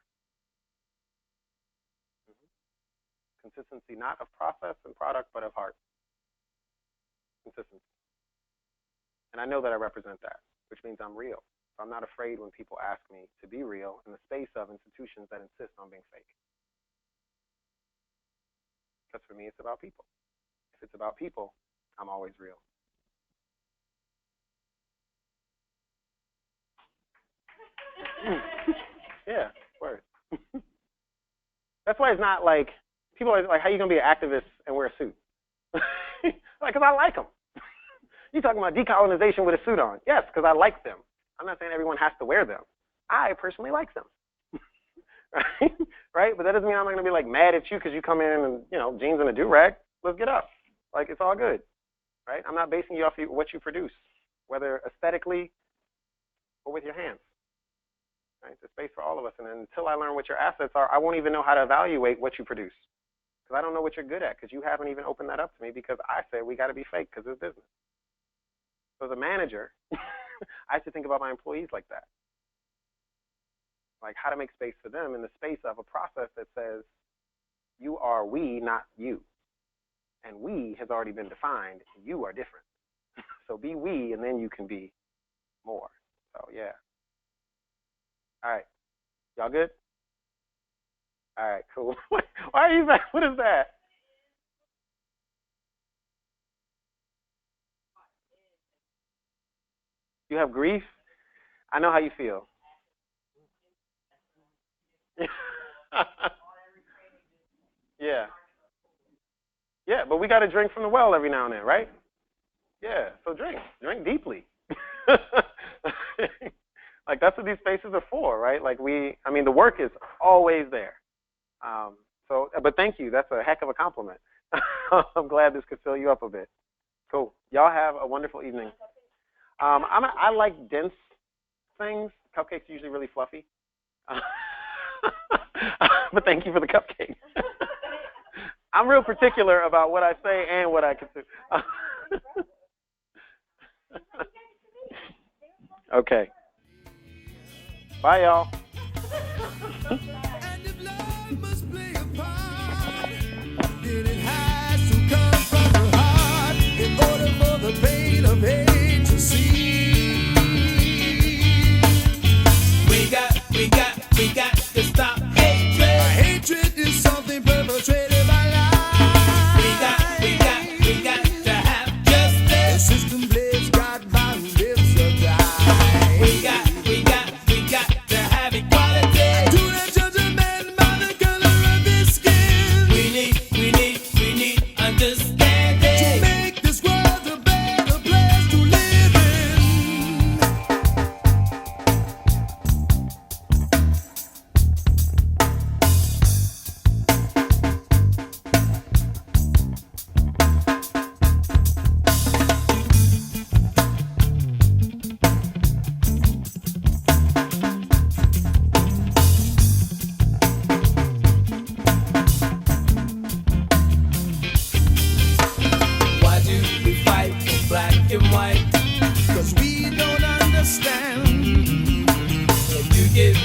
Speaker 1: Consistency, not of process and product, but of heart. Consistency. And I know that I represent that, which means I'm real. So I'm not afraid when people ask me to be real in the space of institutions that insist on being fake. Because for me, it's about people. If it's about people, I'm always real. Yeah, word. That's why it's not like, people are like, how are you going to be an activist and wear a suit? Like, because I like them. You talking about decolonization with a suit on? Yes, because I like them. I'm not saying everyone has to wear them. I personally like them. Right? Right? But that doesn't mean I'm not going to be like mad at you because you come in and, you know, jeans and a do-rag. Let's get up. Like, it's all good. Right? I'm not basing you off of what you produce, whether aesthetically or with your hands. Right? There's space for all of us. And until I learn what your assets are, I won't even know how to evaluate what you produce. Because I don't know what you're good at, because you haven't even opened that up to me, because I said we got to be fake because it's business. So as a manager, I have to think about my employees like that. Like how to make space for them in the space of a process that says you are we, not you. And we has already been defined. You are different. So be we, and then you can be more. So yeah. All right. Y'all good? All right, cool. Why are you back? What is that? You have grief? I know how you feel. Yeah. Yeah, but we got to drink from the well every now and then, right? Yeah, so drink. Drink deeply. Like, that's what these spaces are for, right? Like, I mean, the work is always there. But thank you. That's a heck of a compliment. I'm glad this could fill you up a bit. Cool. Y'all have a wonderful evening. I like dense things. Cupcakes are usually really fluffy. But thank you for the cupcake. I'm real particular about what I say and what I consume. Okay. Bye, y'all.
Speaker 2: We got to stop hatred. Hatred is something perpetrated by lies. We got to have justice. The system blames God by who lives or dies. We got to have equality. Do not judge a man by the color of his skin. We need understanding to make this world a better place to live in. Why do we fight for black and white? 'Cause we don't understand. If you give